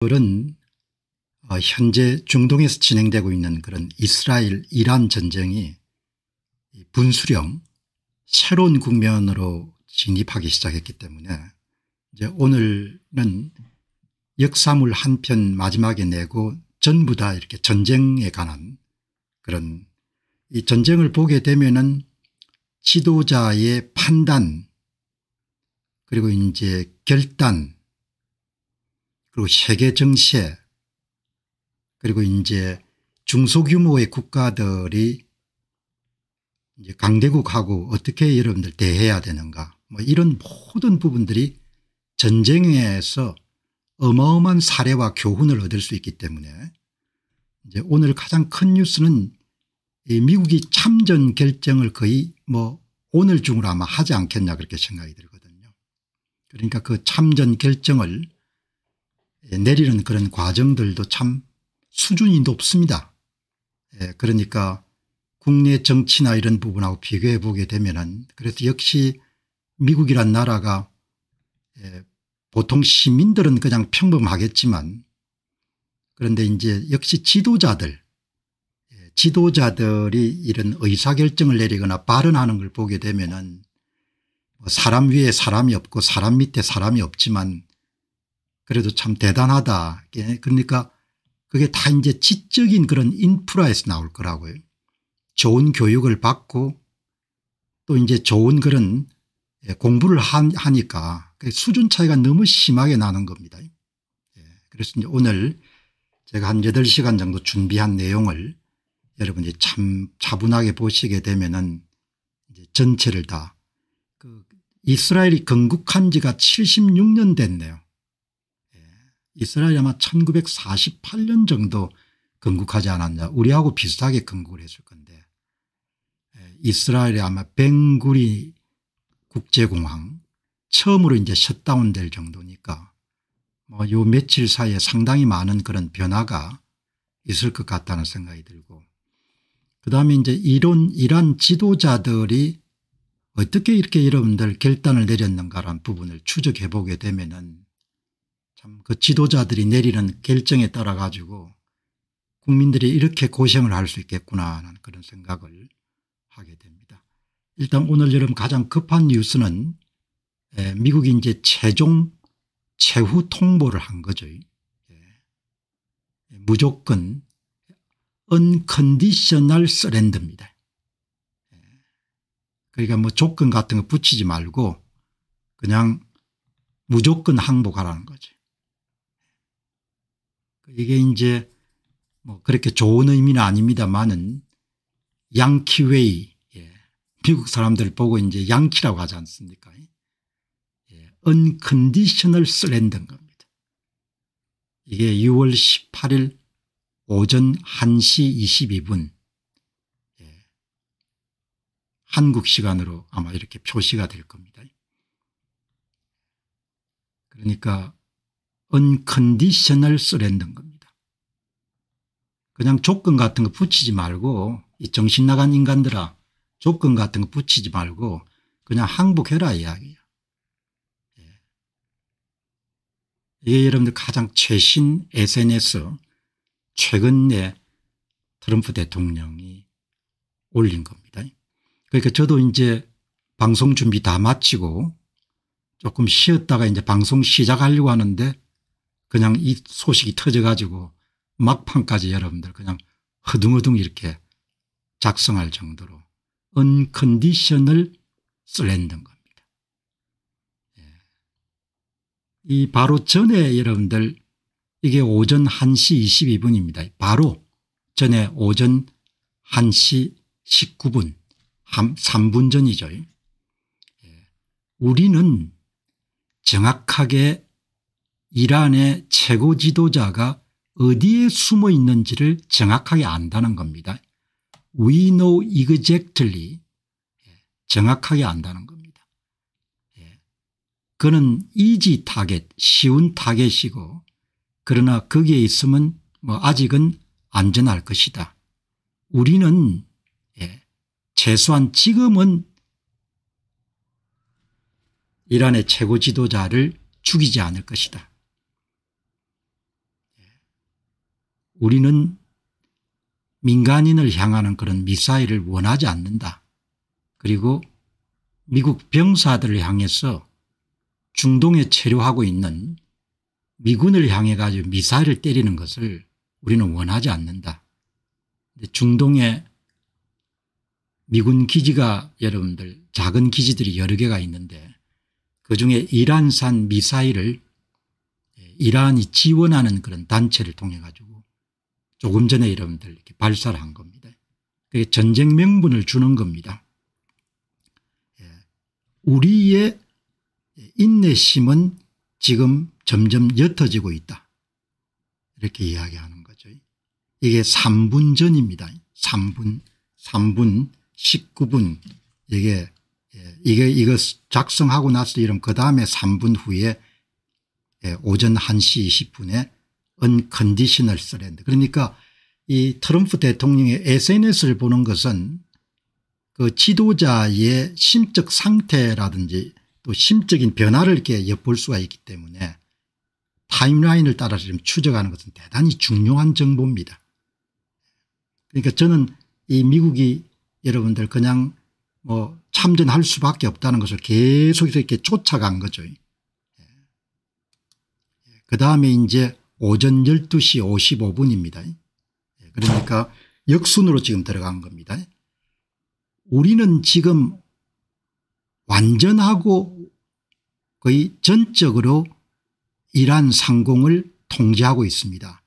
은 현재 중동에서 진행되고 있는 그런 이스라엘 이란 전쟁이 분수령 새로운 국면으로 진입하기 시작했기 때문에 이제 오늘은 역사물 한 편 마지막에 내고 전부 다 이렇게 전쟁에 관한 그런 이 전쟁을 보게 되면은 지도자의 판단 그리고 이제 결단 그리고 세계 정세 그리고 이제 중소규모의 국가들이 이제 강대국하고 어떻게 여러분들 대해야 되는가 뭐 이런 모든 부분들이 전쟁에서 어마어마한 사례와 교훈을 얻을 수 있기 때문에 이제 오늘 가장 큰 뉴스는 이 미국이 참전 결정을 거의 뭐 오늘 중으로 아마 하지 않겠냐 그렇게 생각이 들거든요. 그러니까 그 참전 결정을 내리는 그런 과정들도 참 수준이 높습니다. 그러니까 국내 정치나 이런 부분하고 비교해 보게 되면은 그래서 역시 미국이란 나라가 보통 시민들은 그냥 평범하겠지만 그런데 이제 역시 지도자들이 이런 의사결정을 내리거나 발언하는 걸 보게 되면은 사람 위에 사람이 없고 사람 밑에 사람이 없지만 그래도 참 대단하다. 그러니까 그게 다 이제 지적인 그런 인프라에서 나올 거라고요. 좋은 교육을 받고 또 이제 좋은 그런 공부를 하니까 수준 차이가 너무 심하게 나는 겁니다. 그래서 이제 오늘 제가 한 8시간 정도 준비한 내용을 여러분이 참 차분하게 보시게 되면은 이제 전체를 다 이스라엘이 건국한 지가 76년 됐네요. 이스라엘이 아마 1948년 정도 건국하지 않았냐. 우리하고 비슷하게 건국을 했을 건데 이스라엘이 아마 벵구리 국제공항 처음으로 이제 셧다운 될 정도니까 뭐 요 며칠 사이에 상당히 많은 그런 변화가 있을 것 같다는 생각이 들고 그다음에 이제 이란 지도자들이 어떻게 이렇게 여러분들 결단을 내렸는가라는 부분을 추적해 보게 되면은 참 그 지도자들이 내리는 결정에 따라 가지고 국민들이 이렇게 고생을 할 수 있겠구나 하는 그런 생각을 하게 됩니다. 일단 오늘 여러분 가장 급한 뉴스는 미국이 이제 최후 통보를 한 거죠. 무조건 unconditional surrender입니다. 그러니까 뭐 조건 같은 거 붙이지 말고 그냥 무조건 항복하라는 거죠. 이게 이제 뭐 그렇게 좋은 의미는 아닙니다만은 양키웨이 미국 사람들 보고 이제 양키라고 하지 않습니까? unconditional surrender인 겁니다. 이게 6월 18일 오전 1시 22분 한국 시간으로 아마 이렇게 표시가 될 겁니다. 그러니까 unconditional surrender인 겁니다. 그냥 조건 같은 거 붙이지 말고 이 정신 나간 인간들아 조건 같은 거 붙이지 말고 그냥 항복해라 이야기예요. 이게 여러분들 가장 최신 SNS 최근에 트럼프 대통령이 올린 겁니다. 그러니까 저도 이제 방송 준비 다 마치고 조금 쉬었다가 이제 방송 시작하려고 하는데 그냥 이 소식이 터져 가지고 막판까지 여러분들 그냥 허둥허둥 이렇게 작성할 정도로 unconditional surrender인 겁니다. 이 바로 전에 여러분들 이게 오전 1시 22분입니다. 바로 전에 오전 1시 19분 3분 전이죠. 우리는 정확하게 이란의 최고 지도자가 어디에 숨어 있는지를 정확하게 안다는 겁니다. We know exactly 정확하게 안다는 겁니다. 그는 easy 타겟 쉬운 타겟이고 그러나 거기에 있으면 뭐 아직은 안전할 것이다. 우리는 최소한 지금은 이란의 최고 지도자를 죽이지 않을 것이다. 우리는 민간인을 향하는 그런 미사일을 원하지 않는다. 그리고 미국 병사들을 향해서 중동에 체류하고 있는 미군을 향해 가지고 미사일을 때리는 것을 우리는 원하지 않는다. 중동에 미군 기지가 여러분들 작은 기지들이 여러 개가 있는데 그중에 이란산 미사일을 이란이 지원하는 그런 단체를 통해 가지고 조금 전에 여러분들 이렇게 발사를 한 겁니다. 그게 전쟁 명분을 주는 겁니다. 우리의 인내심은 지금 점점 옅어지고 있다. 이렇게 이야기하는 거죠. 이게 3분 전입니다. 3분 19분 이거 작성하고 나서 이러면 그다음에 3분 후에 오전 1시 20분에 unconditional surrender. 그러니까 이 트럼프 대통령의 SNS를 보는 것은 그 지도자의 심적 상태라든지 또 심적인 변화를 이렇게 엿볼 수가 있기 때문에 타임라인을 따라서 좀 추적하는 것은 대단히 중요한 정보입니다. 그러니까 저는 이 미국이 여러분들 그냥 뭐 참전할 수밖에 없다는 것을 계속해서 이렇게 쫓아간 거죠. 그다음에 이제 오전 12시 55분입니다. 그러니까 역순으로 지금 들어간 겁니다. 우리는 지금 완전하고 거의 전적으로 이란 상공을 통제하고 있습니다.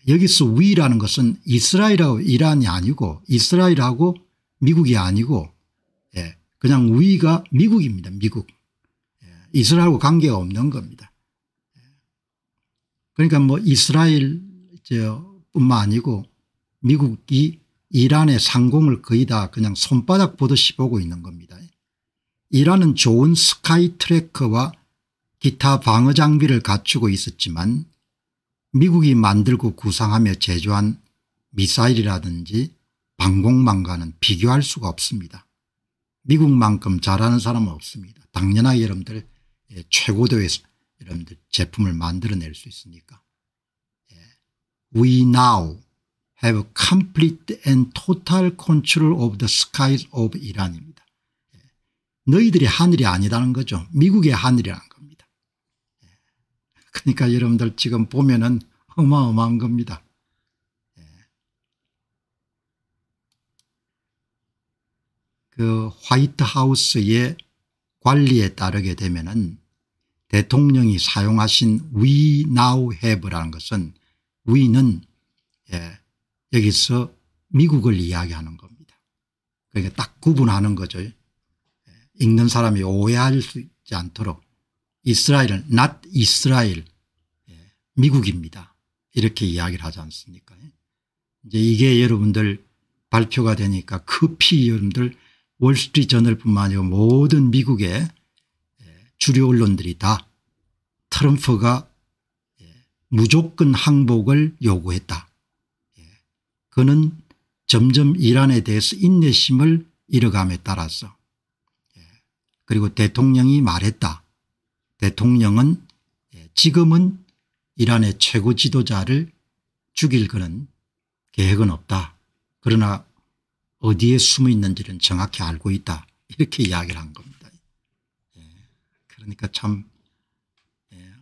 여기서 위라는 것은 이스라엘하고 이란이 아니고 이스라엘하고 미국이 아니고 그냥 위가 미국입니다. 미국. 이스라엘하고 관계가 없는 겁니다. 그러니까 뭐 이스라엘 뿐만 아니고 미국이 이란의 상공을 거의 다 그냥 손바닥 보듯이 보고 있는 겁니다. 이란은 좋은 스카이 트래커와 기타 방어 장비를 갖추고 있었지만 미국이 만들고 구상하며 제조한 미사일이라든지 방공망과는 비교할 수가 없습니다. 미국만큼 잘하는 사람은 없습니다. 당연하게 여러분들 최고도의 여러분들 제품을 만들어낼 수 있으니까. We now have complete and total control of the skies of Iran입니다. 너희들이 하늘이 아니라는 거죠. 미국의 하늘이라는 겁니다. 그러니까 여러분들 지금 보면은 어마어마한 겁니다. 그 화이트하우스의 관리에 따르게 되면은 대통령이 사용하신 We now have라는 것은 we는 여기서 미국을 이야기하는 겁니다. 그러니까 딱 구분하는 거죠. 읽는 사람이 오해할 수 있지 않도록 이스라엘은 not 이스라엘 미국입니다. 이렇게 이야기를 하지 않습니까? 이제 이게 여러분들 발표가 되니까 급히 여러분들 월스트리트저널뿐만 아니고 모든 미국의 주류 언론들이 다 트럼프가 무조건 항복을 요구했다. 그는 점점 이란에 대해서 인내심을 잃어감에 따라서 그리고 대통령이 말했다. 대통령은 지금은 이란의 최고 지도자를 죽일 그런 계획은 없다. 그러나 어디에 숨어 있는지는 정확히 알고 있다. 이렇게 이야기를 한 겁니다. 그러니까 참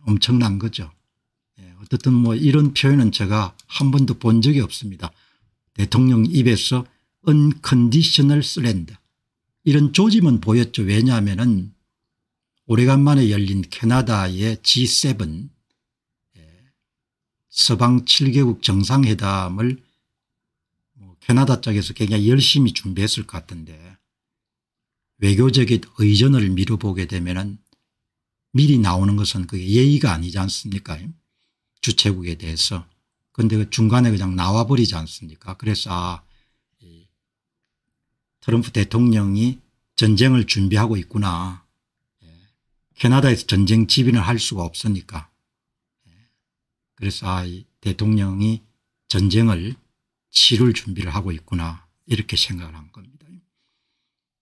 엄청난 거죠. 어떻든 뭐 이런 표현은 제가 한 번도 본 적이 없습니다. 대통령 입에서 unconditional surrender 이런 조짐은 보였죠. 왜냐하면은 오래간만에 열린 캐나다의 G7 서방 7개국 정상회담을 캐나다 쪽에서 굉장히 열심히 준비했을 것 같은데 외교적인 의전을 미뤄보게 되면은 미리 나오는 것은 그게 예의가 아니지 않습니까? 주최국에 대해서. 그런데 그 중간에 그냥 나와버리지 않습니까? 그래서 트럼프 대통령이 전쟁을 준비하고 있구나. 캐나다에서 전쟁 지변을 할 수가 없으니까. 그래서 이 대통령이 전쟁을 치룰 준비를 하고 있구나. 이렇게 생각을 한 겁니다.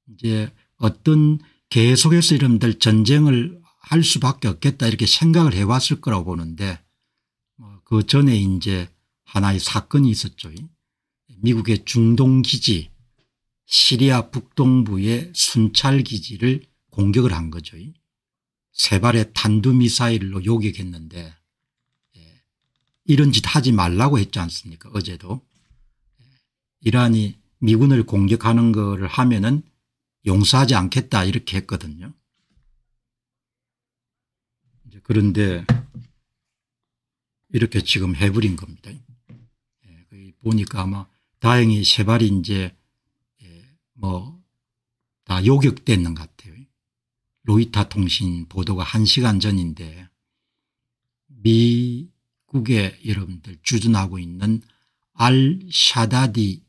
이제 어떤 계속해서 이런들 전쟁을 할 수밖에 없겠다 이렇게 생각을 해왔을 거라고 보는데 그 전에 이제 하나의 사건이 있었죠. 미국의 중동기지 시리아 북동부의 순찰기지를 공격을 한 거죠. 3발의 탄두미사일로 요격했는데 이런 짓 하지 말라고 했지 않습니까? 어제도. 이란이 미군을 공격하는 거를 하면은 용서하지 않겠다 이렇게 했거든요. 그런데 이렇게 지금 해버린 겁니다. 보니까 아마 다행히 3발이 이제 뭐 다 요격됐는 것 같아요. 로이터 통신 보도가 1시간 전인데 미국의 여러분들 주둔하고 있는 알-샤다디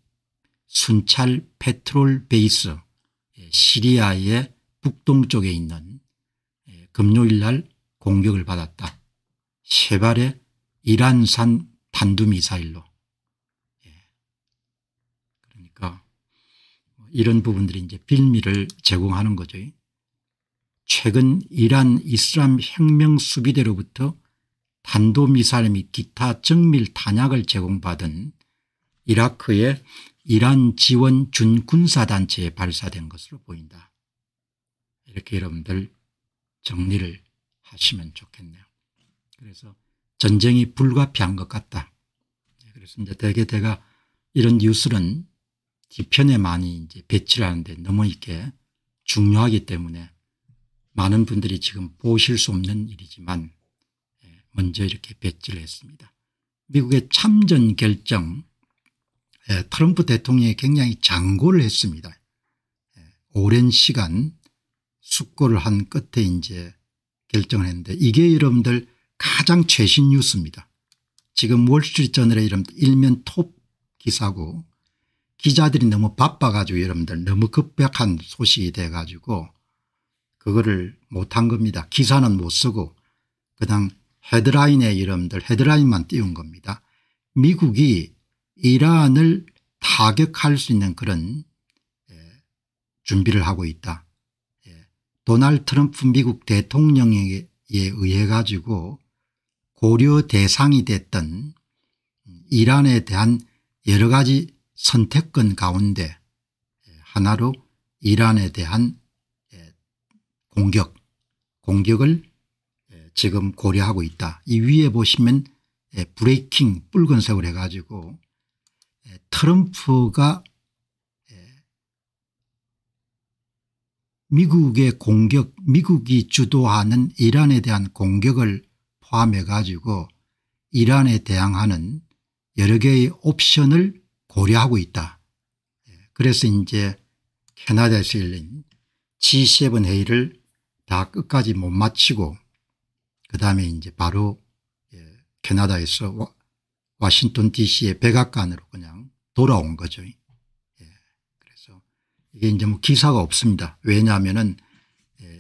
순찰 페트롤 베이스 시리아의 북동쪽에 있는 금요일 날 공격을 받았다. 3발의 이란산 탄두미사일로. 그러니까 이런 부분들이 이제 빌미를 제공하는 거죠. 최근 이란 이슬람 혁명 수비대로부터 탄도미사일 및 기타 정밀 탄약을 제공받은 이라크의 이란 지원 준군사단체에 발사된 것으로 보인다. 이렇게 여러분들 정리를 하시면 좋겠네요. 그래서 전쟁이 불가피한 것 같다. 그래서 이제 대개 제가 이런 뉴스는 뒤편에 많이 이제 배치를 하는데 너무 이렇게 중요하기 때문에 많은 분들이 지금 보실 수 없는 일이지만 먼저 이렇게 배치를 했습니다. 미국의 참전 결정 트럼프 대통령이 굉장히 장고를 했습니다. 오랜 시간 숙고를 한 끝에 이제 결정을 했는데 이게 여러분들 가장 최신 뉴스입니다. 지금 월스트리트저널의 이런 일면 톱 기사고 기자들이 너무 바빠가지고 여러분들 너무 급박한 소식이 돼가지고 그거를 못한 겁니다. 기사는 못 쓰고 그냥 헤드라인에 여러분들 헤드라인만 띄운 겁니다. 미국이 이란을 타격할 수 있는 그런 준비를 하고 있다. 도널드 트럼프 미국 대통령에 의해 가지고 고려 대상이 됐던 이란에 대한 여러 가지 선택권 가운데 하나로 이란에 대한 공격을 지금 고려하고 있다. 이 위에 보시면 브레이킹 붉은색으로 해가지고 트럼프가 미국의 공격 미국이 주도하는 이란에 대한 공격을 포함해 가지고 이란에 대항하는 여러 개의 옵션을 고려하고 있다. 그래서 이제 캐나다에서 열린 G7 회의를 다 끝까지 못 마치고 그다음에 이제 바로 캐나다에서 워싱턴 DC의 백악관으로 그냥 돌아온 거죠. 그래서 이게 이제 뭐 기사가 없습니다. 왜냐하면은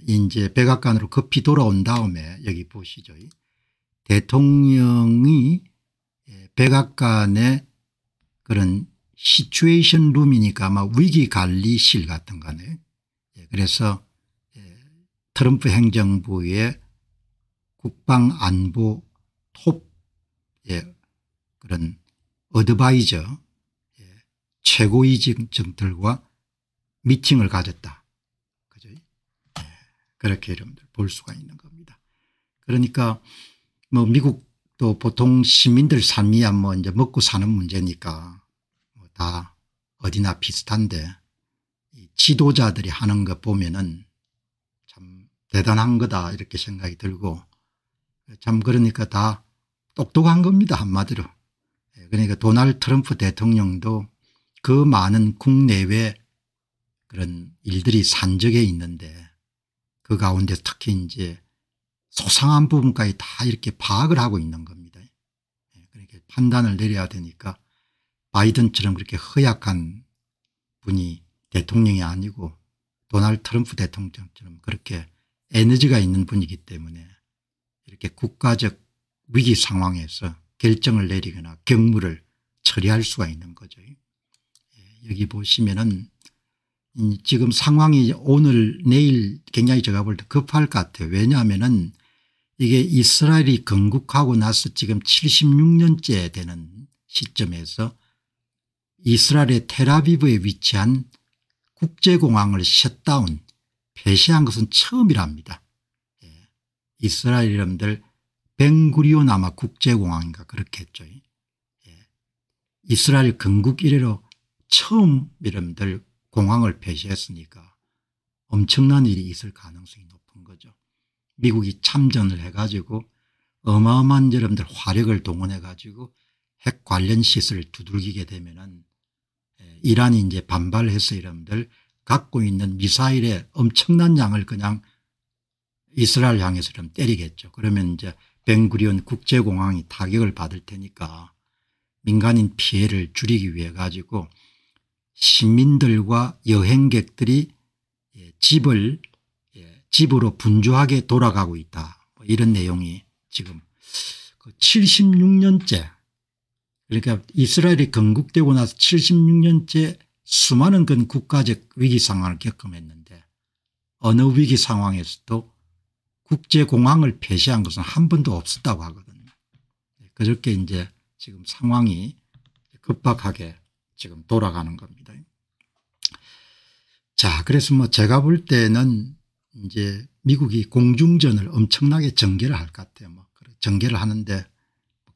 이제 백악관으로 급히 돌아온 다음에 여기 보시죠. 대통령이 백악관의 그런 시츄에이션 룸이니까 아마 위기관리실 같은 거네. 그래서 트럼프 행정부의 국방안보 톱 그런 어드바이저 최고위직들과 미팅을 가졌다. 그죠? 그렇게 여러분들 볼 수가 있는 겁니다. 그러니까 뭐 미국도 보통 시민들 삶이야 뭐 이제 먹고 사는 문제니까 뭐 다 어디나 비슷한데 이 지도자들이 하는 거 보면은 참 대단한 거다 이렇게 생각이 들고 참 그러니까 다 똑똑한 겁니다 한마디로. 그러니까 도널드 트럼프 대통령도 그 많은 국내외 그런 일들이 산적해 있는데 그 가운데 특히 이제 소상한 부분까지 다 이렇게 파악을 하고 있는 겁니다. 그러니까 판단을 내려야 되니까 바이든처럼 그렇게 허약한 분이 대통령이 아니고 도널드 트럼프 대통령처럼 그렇게 에너지가 있는 분이기 때문에 이렇게 국가적 위기 상황에서 결정을 내리거나 경무를 처리할 수가 있는 거죠. 여기 보시면은 지금 상황이 오늘 내일 굉장히 제가 볼 때 급할 것 같아요. 왜냐하면은 이게 이스라엘이 건국하고 나서 지금 76년째 되는 시점에서 이스라엘의 텔아비브에 위치한 국제공항을 셧다운 폐쇄한 것은 처음이랍니다. 예. 이스라엘 여러분들 벤구리온 아마 국제공항인가 그렇게 했죠. 예. 이스라엘 건국 이래로 처음 여러분들 공항을 폐쇄했으니까 엄청난 일이 있을 가능성이 높은 거죠. 미국이 참전을 해가지고 어마어마한 여러분들 화력을 동원해 가지고 핵 관련 시설을 두들기게 되면은 이란이 이제 반발해서 여러분들 갖고 있는 미사일의 엄청난 양을 그냥 이스라엘 향해서 좀 때리겠죠. 그러면 이제 벤구리온 국제공항이 타격을 받을 테니까 민간인 피해를 줄이기 위해 가지고 시민들과 여행객들이 집으로 분주하게 돌아가고 있다. 뭐 이런 내용이 지금 76년째 그러니까 이스라엘이 건국되고 나서 76년째 수많은 그 국가적 위기 상황을 경험했는데 어느 위기 상황에서도 국제공항을 폐쇄한 것은 한 번도 없었다고 하거든요. 그렇게 이제 지금 상황이 급박하게 지금 돌아가는 겁니다. 자, 그래서 뭐 제가 볼 때는 이제 미국이 공중전을 엄청나게 전개를 할 것 같아요. 뭐 전개를 하는데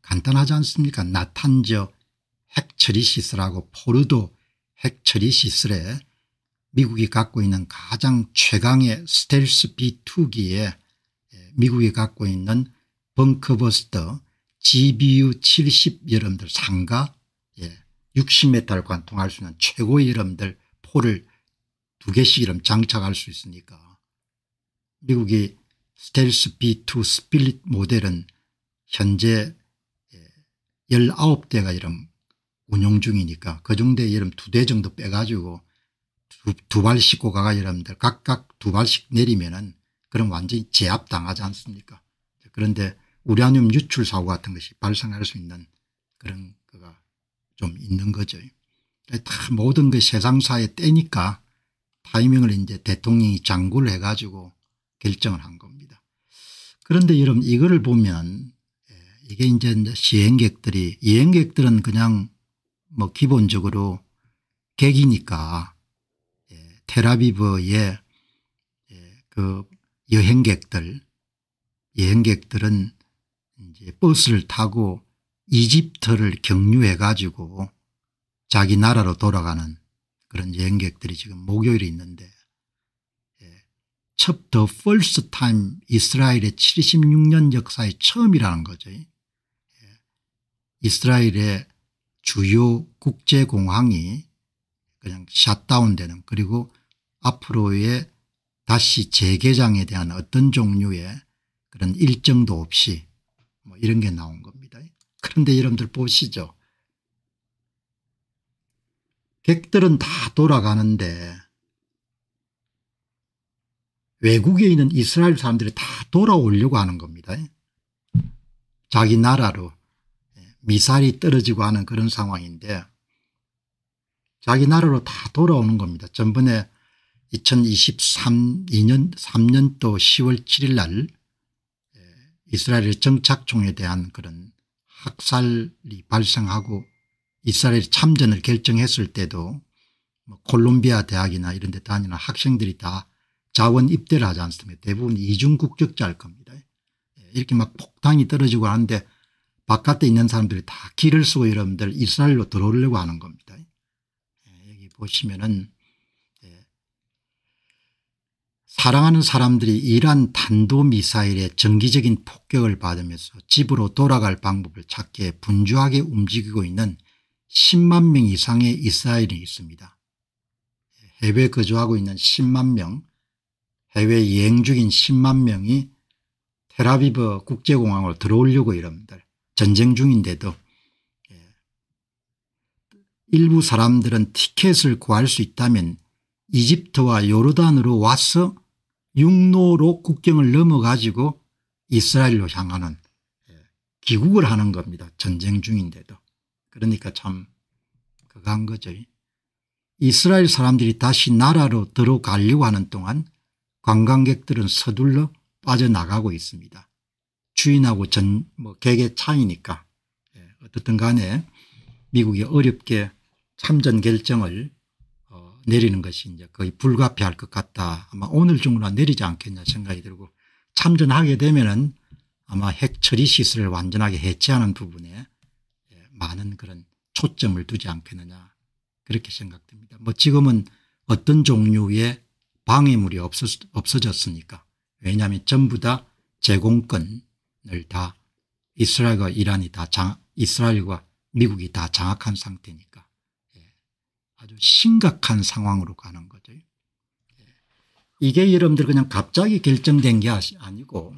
간단하지 않습니까? 나탄저 핵처리 시설하고 포르도 핵처리 시설에 미국이 갖고 있는 가장 최강의 스텔스 B2기에 미국이 갖고 있는 벙커버스터 GBU-70 여러분들 상가 60m를 관통할 수 있는 최고의 여러분들 포를 2개씩 이름 장착할 수 있으니까 미국이 스텔스 B2 스필릿 모델은 현재 19대가 이름 운용 중이니까 그중에 이름 2대 정도 빼가지고 두 발 싣고 가가 여러분들 각각 2발씩 내리면은 그럼 완전히 제압당하지 않습니까? 그런데 우라늄 유출 사고 같은 것이 발생할 수 있는 그런 거가 좀 있는 거죠. 다 모든 그 세상사의 때니까 타이밍을 이제 대통령이 장구를 해가지고 결정을 한 겁니다. 그런데 여러분 이거를 보면 이게 이제 여행객들은 그냥 뭐 기본적으로 객이니까 텔아비브의 그 여행객들은 이제 버스를 타고 이집트를 경유해 가지고 자기 나라로 돌아가는 그런 여행객들이 지금 목요일에 있는데 The first time 이스라엘의 76년 역사의 처음이라는 거죠. 이스라엘의 주요 국제공항이 그냥 샷다운되는 그리고 앞으로의 다시 재개장에 대한 어떤 종류의 그런 일정도 없이 뭐 이런 게 나온 겁니다. 그런데 여러분들 보시죠. 객들은 다 돌아가는데 외국에 있는 이스라엘 사람들이 다 돌아오려고 하는 겁니다. 자기 나라로 미사일이 떨어지고 하는 그런 상황인데 자기 나라로 다 돌아오는 겁니다. 전번에 2023년도 10월 7일 날 이스라엘의 정착총에 대한 그런 학살이 발생하고 이스라엘이 참전을 결정했을 때도 콜롬비아 대학이나 이런 데 다니는 학생들이 다 자원 입대를 하지 않습니까? 대부분 이중 국적자일 겁니다. 이렇게 막 폭탄이 떨어지고 하는데 바깥에 있는 사람들이 다 길을 쓰고 여러분들 이스라엘로 들어오려고 하는 겁니다. 여기 보시면은 사랑하는 사람들이 이란 탄도미사일의 정기적인 폭격을 받으면서 집으로 돌아갈 방법을 찾기에 분주하게 움직이고 있는 10만 명 이상의 이스라엘이 있습니다. 해외 거주하고 있는 10만 명, 해외 여행 중인 10만 명이 텔아비브 국제공항으로 들어오려고 여러분들 전쟁 중인데도 일부 사람들은 티켓을 구할 수 있다면 이집트와 요르단으로 와서 육로로 국경을 넘어가지고 이스라엘로 향하는 귀국을 하는 겁니다. 전쟁 중인데도. 그러니까 참 그거 한 거죠. 이스라엘 사람들이 다시 나라로 들어가려고 하는 동안 관광객들은 서둘러 빠져나가고 있습니다. 주인하고 객의 차이니까 어떻든 간에 미국이 어렵게 참전 결정을 내리는 것이 이제 거의 불가피할 것 같다. 아마 오늘 중으로 내리지 않겠냐 생각이 들고, 참전하게 되면은 아마 핵 처리 시설을 완전하게 해체하는 부분에 많은 그런 초점을 두지 않겠느냐, 그렇게 생각됩니다. 뭐 지금은 어떤 종류의 방해물이 없어졌으니까. 왜냐하면 전부 다 제공권을 다 이스라엘과 이스라엘과 미국이 다 장악한 상태니까 아주 심각한 상황으로 가는 거죠. 이게 여러분들 그냥 갑자기 결정된 게 아니고,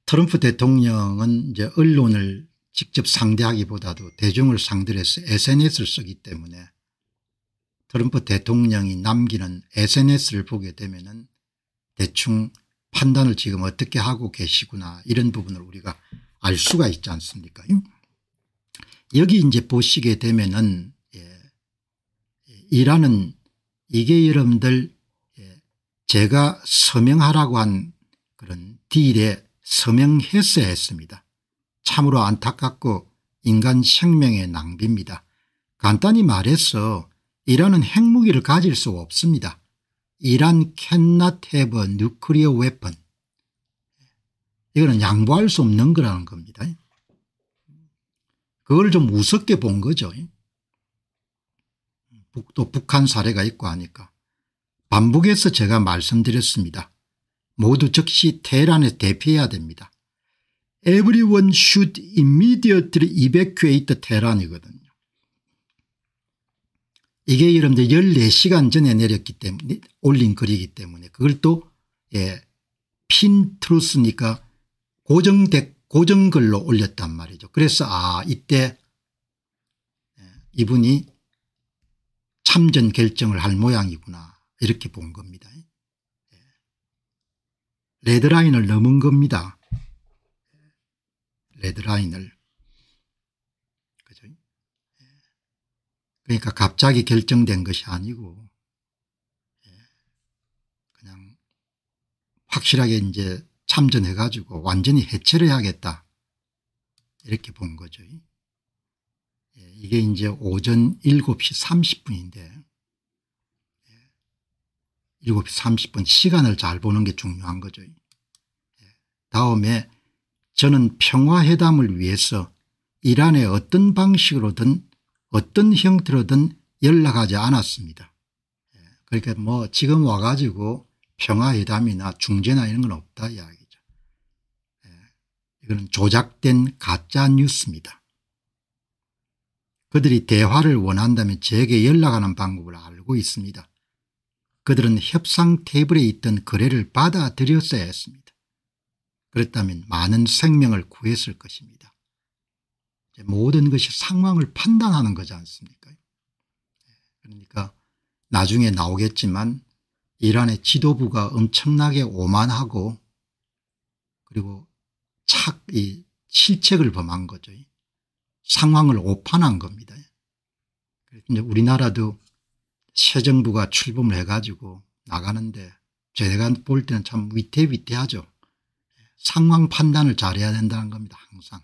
트럼프 대통령은 이제 언론을 직접 상대하기보다도 대중을 상대로 해서 SNS를 쓰기 때문에 트럼프 대통령이 남기는 SNS를 보게 되면은 대충 판단을 지금 어떻게 하고 계시구나, 이런 부분을 우리가 알 수가 있지 않습니까? 여기 이제 보시게 되면은 이라는, 이게 여러분들 제가 서명하라고 한 그런 딜에 서명했어야 했습니다. 참으로 안타깝고 인간 생명의 낭비입니다. 간단히 말해서 이란은 핵무기를 가질 수가 없습니다. 이란 cannot have a nuclear weapon. 이거는 양보할 수 없는 거라는 겁니다. 그걸 좀 우습게 본 거죠. 또 북한 사례가 있고 하니까. 반복해서 제가 말씀드렸습니다. 모두 즉시 테헤란에 대피해야 됩니다. Everyone should immediately evacuate 테헤란이거든요. 이게 여러분들 14시간 전에 내렸기 때문에, 올린 글이기 때문에, 그걸 또 핀트루스니까 고정글로 올렸단 말이죠. 그래서 이때 이분이 참전 결정을 할 모양이구나, 이렇게 본 겁니다. 레드라인을 넘은 겁니다. 레드라인을. 그죠? 그러니까 갑자기 결정된 것이 아니고 그냥 확실하게 이제 참전해 가지고 완전히 해체를 해야겠다, 이렇게 본 거죠. 이게 이제 오전 7시 30분인데 7시 30분 시간을 잘 보는 게 중요한 거죠. 다음에 저는 평화회담을 위해서 이란에 어떤 방식으로든 어떤 형태로든 연락하지 않았습니다. 그러니까 뭐 지금 와가지고 평화회담이나 중재나 이런 건 없다 이야기죠. 이거는 조작된 가짜 뉴스입니다. 그들이 대화를 원한다면 제게 연락하는 방법을 알고 있습니다. 그들은 협상 테이블에 있던 거래를 받아들였어야 했습니다. 그렇다면 많은 생명을 구했을 것입니다. 모든 것이 상황을 판단하는 거지 않습니까? 그러니까 나중에 나오겠지만 이란의 지도부가 엄청나게 오만하고 그리고 실책을 범한 거죠. 상황을 오판한 겁니다. 그래서 우리나라도 새 정부가 출범을 해가지고 나가는데 제가 볼 때는 참 위태위태하죠. 상황 판단을 잘해야 된다는 겁니다. 항상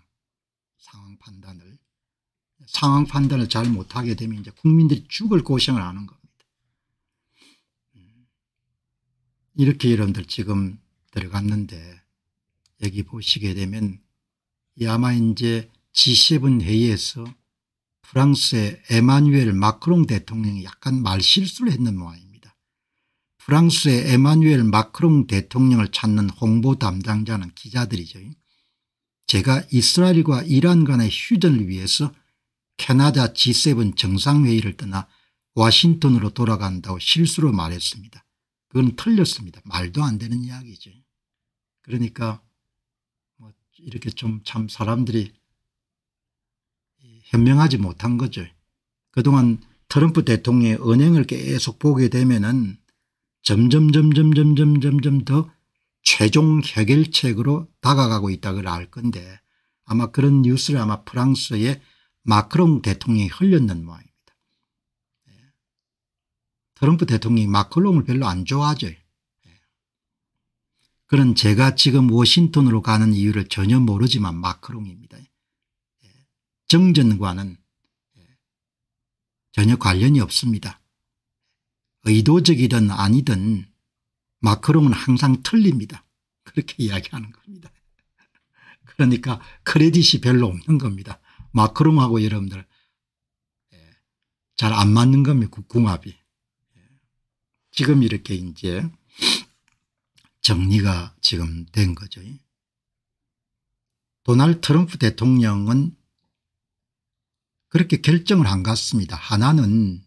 상황 판단을 잘 못하게 되면 이제 국민들이 죽을 고생을 하는 겁니다. 이렇게 여러분들 지금 들어갔는데 여기 보시게 되면 아마 이제 G7 회의에서 프랑스의 에마뉴엘 마크롱 대통령이 약간 말실수를 했는 모양입니다. 프랑스의 에마뉴엘 마크롱 대통령을 찾는 홍보 담당자는 기자들이죠. 제가 이스라엘과 이란 간의 휴전을 위해서 캐나다 G7 정상회의를 떠나 워싱턴으로 돌아간다고 실수로 말했습니다. 그건 틀렸습니다. 말도 안 되는 이야기죠. 그러니까 뭐 이렇게 좀 참 사람들이 현명하지 못한 거죠. 그동안 트럼프 대통령의 언행을 계속 보게 되면은 점점 더 최종 해결책으로 다가가고 있다고 알 건데 아마 그런 뉴스를 아마 프랑스의 마크롱 대통령이 흘렸는 모양입니다. 트럼프 대통령이 마크롱을 별로 안 좋아하죠. 그런 제가 지금 워싱턴으로 가는 이유를 전혀 모르지만 마크롱입니다. 정전과는 전혀 관련이 없습니다. 의도적이든 아니든 마크롱은 항상 틀립니다. 그렇게 이야기하는 겁니다. 그러니까 크레딧이 별로 없는 겁니다. 마크롱하고 여러분들 잘 안 맞는 겁니다. 궁합이. 지금 이렇게 이제 정리가 지금 된 거죠. 도널드 트럼프 대통령은 그렇게 결정을 한 것 같습니다. 하나는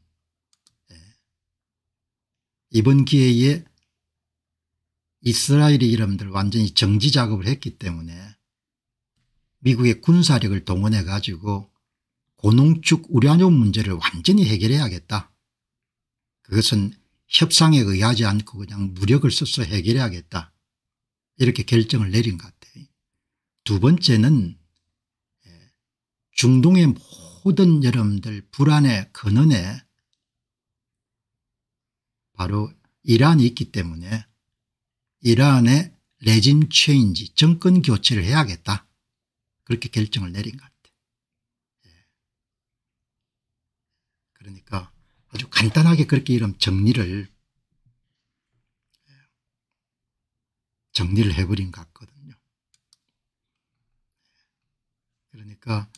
이번 기회에 이스라엘이 여러분들 완전히 정지 작업을 했기 때문에 미국의 군사력을 동원해 가지고 고농축 우라늄 문제를 완전히 해결해야겠다. 그것은 협상에 의하지 않고 그냥 무력을 써서 해결해야겠다. 이렇게 결정을 내린 것 같아요. 두 번째는 중동의 모든 여러분들 불안의 근원에 바로 이란이 있기 때문에 이란의 레짐 체인지 정권 교체를 해야겠다. 그렇게 결정을 내린 것 같아요. 그러니까 아주 간단하게 그렇게 이런 정리를 해버린 것 같거든요. 그러니까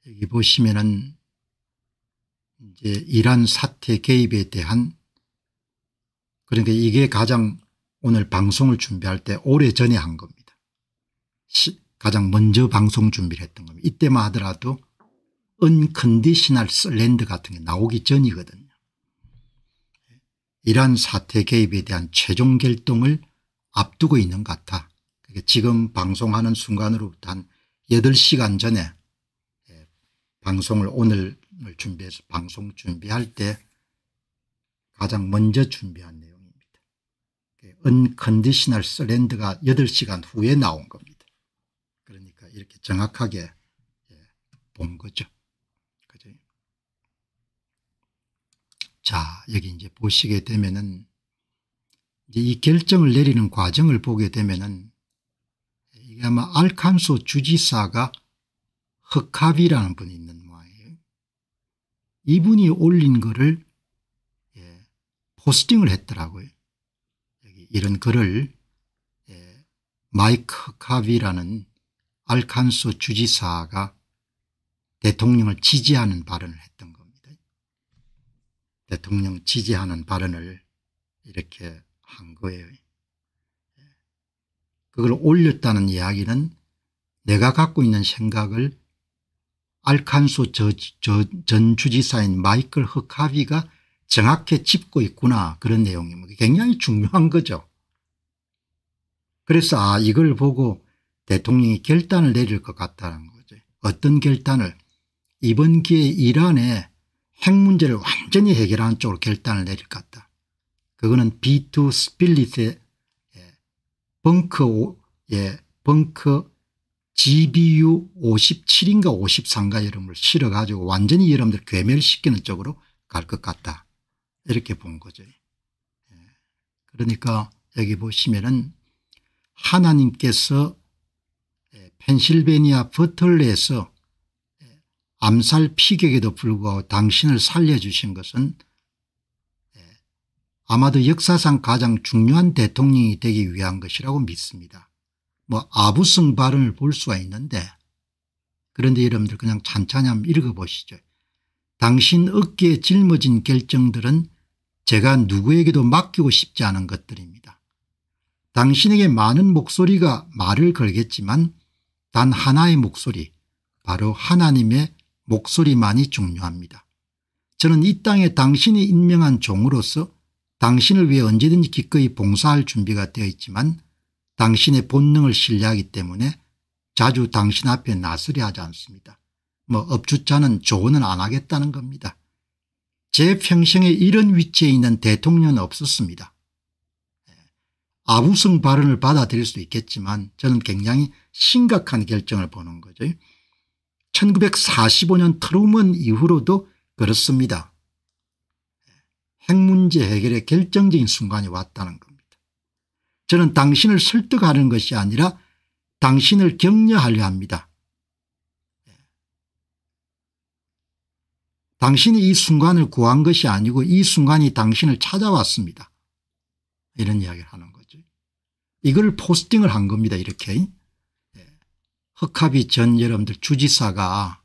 여기 보시면은 이제 이란 사태 개입에 대한, 그러니까 이게 가장 오늘 방송을 준비할 때 오래전에 한 겁니다. 가장 먼저 방송 준비를 했던 겁니다. 이때만 하더라도 언컨디셔널 셀렌드 같은 게 나오기 전이거든요. 이란 사태 개입에 대한 최종 결정을 앞두고 있는 것 같아. 그러니까 지금 방송하는 순간으로부터 한 8시간 전에 방송을 오늘 준비해서 방송 준비할 때 가장 먼저 준비한 내용입니다. 언컨디셔널 서렌더가 8시간 후에 나온 겁니다. 그러니까 이렇게 정확하게 본 거죠. 그죠? 자, 여기 이제 보시게 되면은 이제 이 결정을 내리는 과정을 보게 되면은 이게 아마 알칸소 주지사가 허카비라는 분이 있는 모양이에요. 이분이 올린 거를 포스팅을 했더라고요. 여기 이런 글을 마이크 허카비라는 알칸소 주지사가 대통령을 지지하는 발언을 했던 겁니다. 대통령 지지하는 발언을 이렇게 한 거예요. 그걸 올렸다는 이야기는 내가 갖고 있는 생각을 알칸소 전 주지사인 마이클 허카비가 정확히 짚고 있구나, 그런 내용입니다. 굉장히 중요한 거죠. 그래서 이걸 보고 대통령이 결단을 내릴 것 같다는 거죠. 어떤 결단을? 이번 기회에 이란의 핵 문제를 완전히 해결하는 쪽으로 결단을 내릴 것 같다. 그거는 B2 스필릿의 벙커 GBU 57인가 53가 여러분을 실어 가지고 완전히 여러분들 괴멸시키는 쪽으로 갈 것 같다. 이렇게 본 거죠. 그러니까 여기 보시면은 하나님께서 펜실베니아 버틀레에서 암살 피격에도 불구하고 당신을 살려주신 것은 아마도 역사상 가장 중요한 대통령이 되기 위한 것이라고 믿습니다. 뭐 아부성 발언을 볼 수가 있는데, 그런데 여러분들 그냥 찬찬히 한번 읽어보시죠. 당신 어깨에 짊어진 결정들은 제가 누구에게도 맡기고 싶지 않은 것들입니다. 당신에게 많은 목소리가 말을 걸겠지만 단 하나의 목소리, 바로 하나님의 목소리만이 중요합니다. 저는 이 땅에 당신이 임명한 종으로서 당신을 위해 언제든지 기꺼이 봉사할 준비가 되어 있지만 당신의 본능을 신뢰하기 때문에 자주 당신 앞에 나서려 하지 않습니다. 뭐 업주자는 조언은 안 하겠다는 겁니다. 제 평생에 이런 위치에 있는 대통령은 없었습니다. 아부성 발언을 받아들일 수 있겠지만 저는 굉장히 심각한 결정을 보는 거죠. 1945년 트루먼 이후로도 그렇습니다. 핵 문제 해결의 결정적인 순간이 왔다는 겁니다. 저는 당신을 설득하는 것이 아니라 당신을 격려하려 합니다. 당신이 이 순간을 구한 것이 아니고 이 순간이 당신을 찾아왔습니다. 이런 이야기를 하는 거죠. 이걸 포스팅을 한 겁니다. 이렇게. 허카비 전 여러분들 주지사가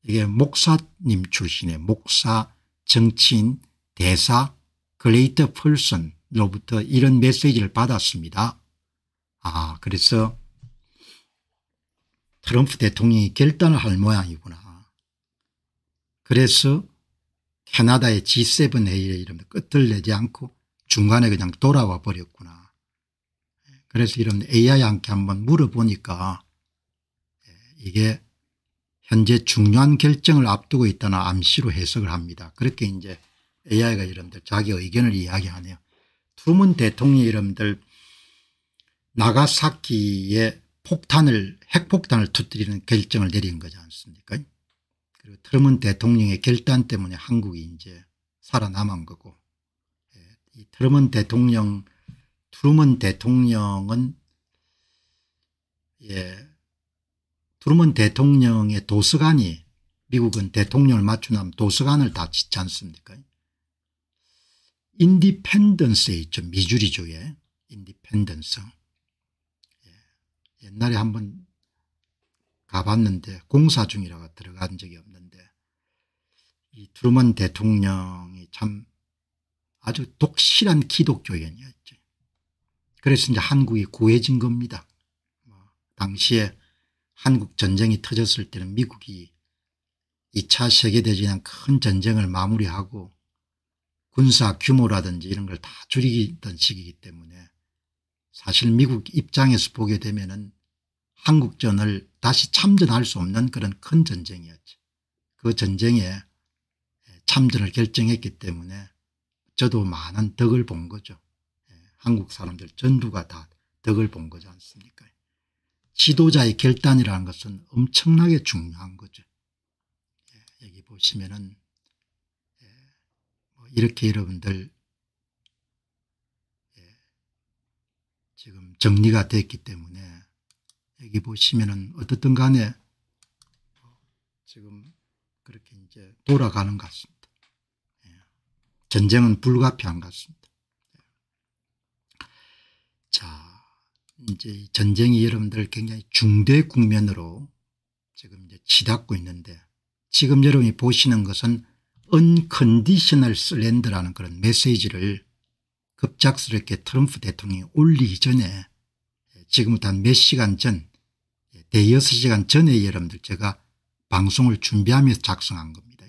이게 목사님 출신의 목사, 정치인, 대사, 그레이트 펄슨로부터 이런 메시지를 받았습니다. 그래서 트럼프 대통령이 결단을 할 모양이구나. 그래서 캐나다의 G7 회의에 이런 끝을 내지 않고 중간에 그냥 돌아와 버렸구나. 그래서 이런 AI한테 한번 물어보니까 이게 현재 중요한 결정을 앞두고 있다는 암시로 해석을 합니다. 그렇게 이제 AI가 여러분들 자기 의견을 이야기하네요. 트루먼 대통령이 여러분들 나가사키에 핵폭탄을 터뜨리는 결정을 내린 거지 않습니까? 그리고 트루먼 대통령의 결단 때문에 한국이 이제 살아남은 거고, 이 트루먼 대통령은 트루먼 대통령의 도서관이, 미국은 대통령을 맞추면 도서관을 다 짓지 않습니까? 인디펜던스에 있죠. 미주리주에 인디펜던스. 옛날에 한번 가봤는데 공사 중이라고 들어간 적이 없는데, 이 트루먼 대통령이 참 아주 독실한 기독교인이었죠. 그래서 이제 한국이 구해진 겁니다. 당시에 한국 전쟁이 터졌을 때는 미국이 2차 세계대전이란 큰 전쟁을 마무리하고 군사 규모라든지 이런 걸 다 줄이던 시기이기 때문에 사실 미국 입장에서 보게 되면은 한국전을 다시 참전할 수 없는 그런 큰 전쟁이었죠. 그 전쟁에 참전을 결정했기 때문에 저도 많은 덕을 본 거죠. 한국 사람들 전부가 다 덕을 본 거지 않습니까? 지도자의 결단이라는 것은 엄청나게 중요한 거죠. 여기 보시면은 이렇게 여러분들 지금 정리가 됐기 때문에 여기 보시면은 어떻든 간에 지금 그렇게 이제 돌아가는 것 같습니다. 전쟁은 불가피한 것 같습니다. 자, 이제 전쟁이 여러분들 굉장히 중대 국면으로 지금 이제 치닫고 있는데, 지금 여러분이 보시는 것은 unconditional surrender라는 그런 메시지를 급작스럽게 트럼프 대통령이 올리기 전에 지금부터 한 몇 시간 전, 대여섯 시간 전에 여러분들 제가 방송을 준비하면서 작성한 겁니다.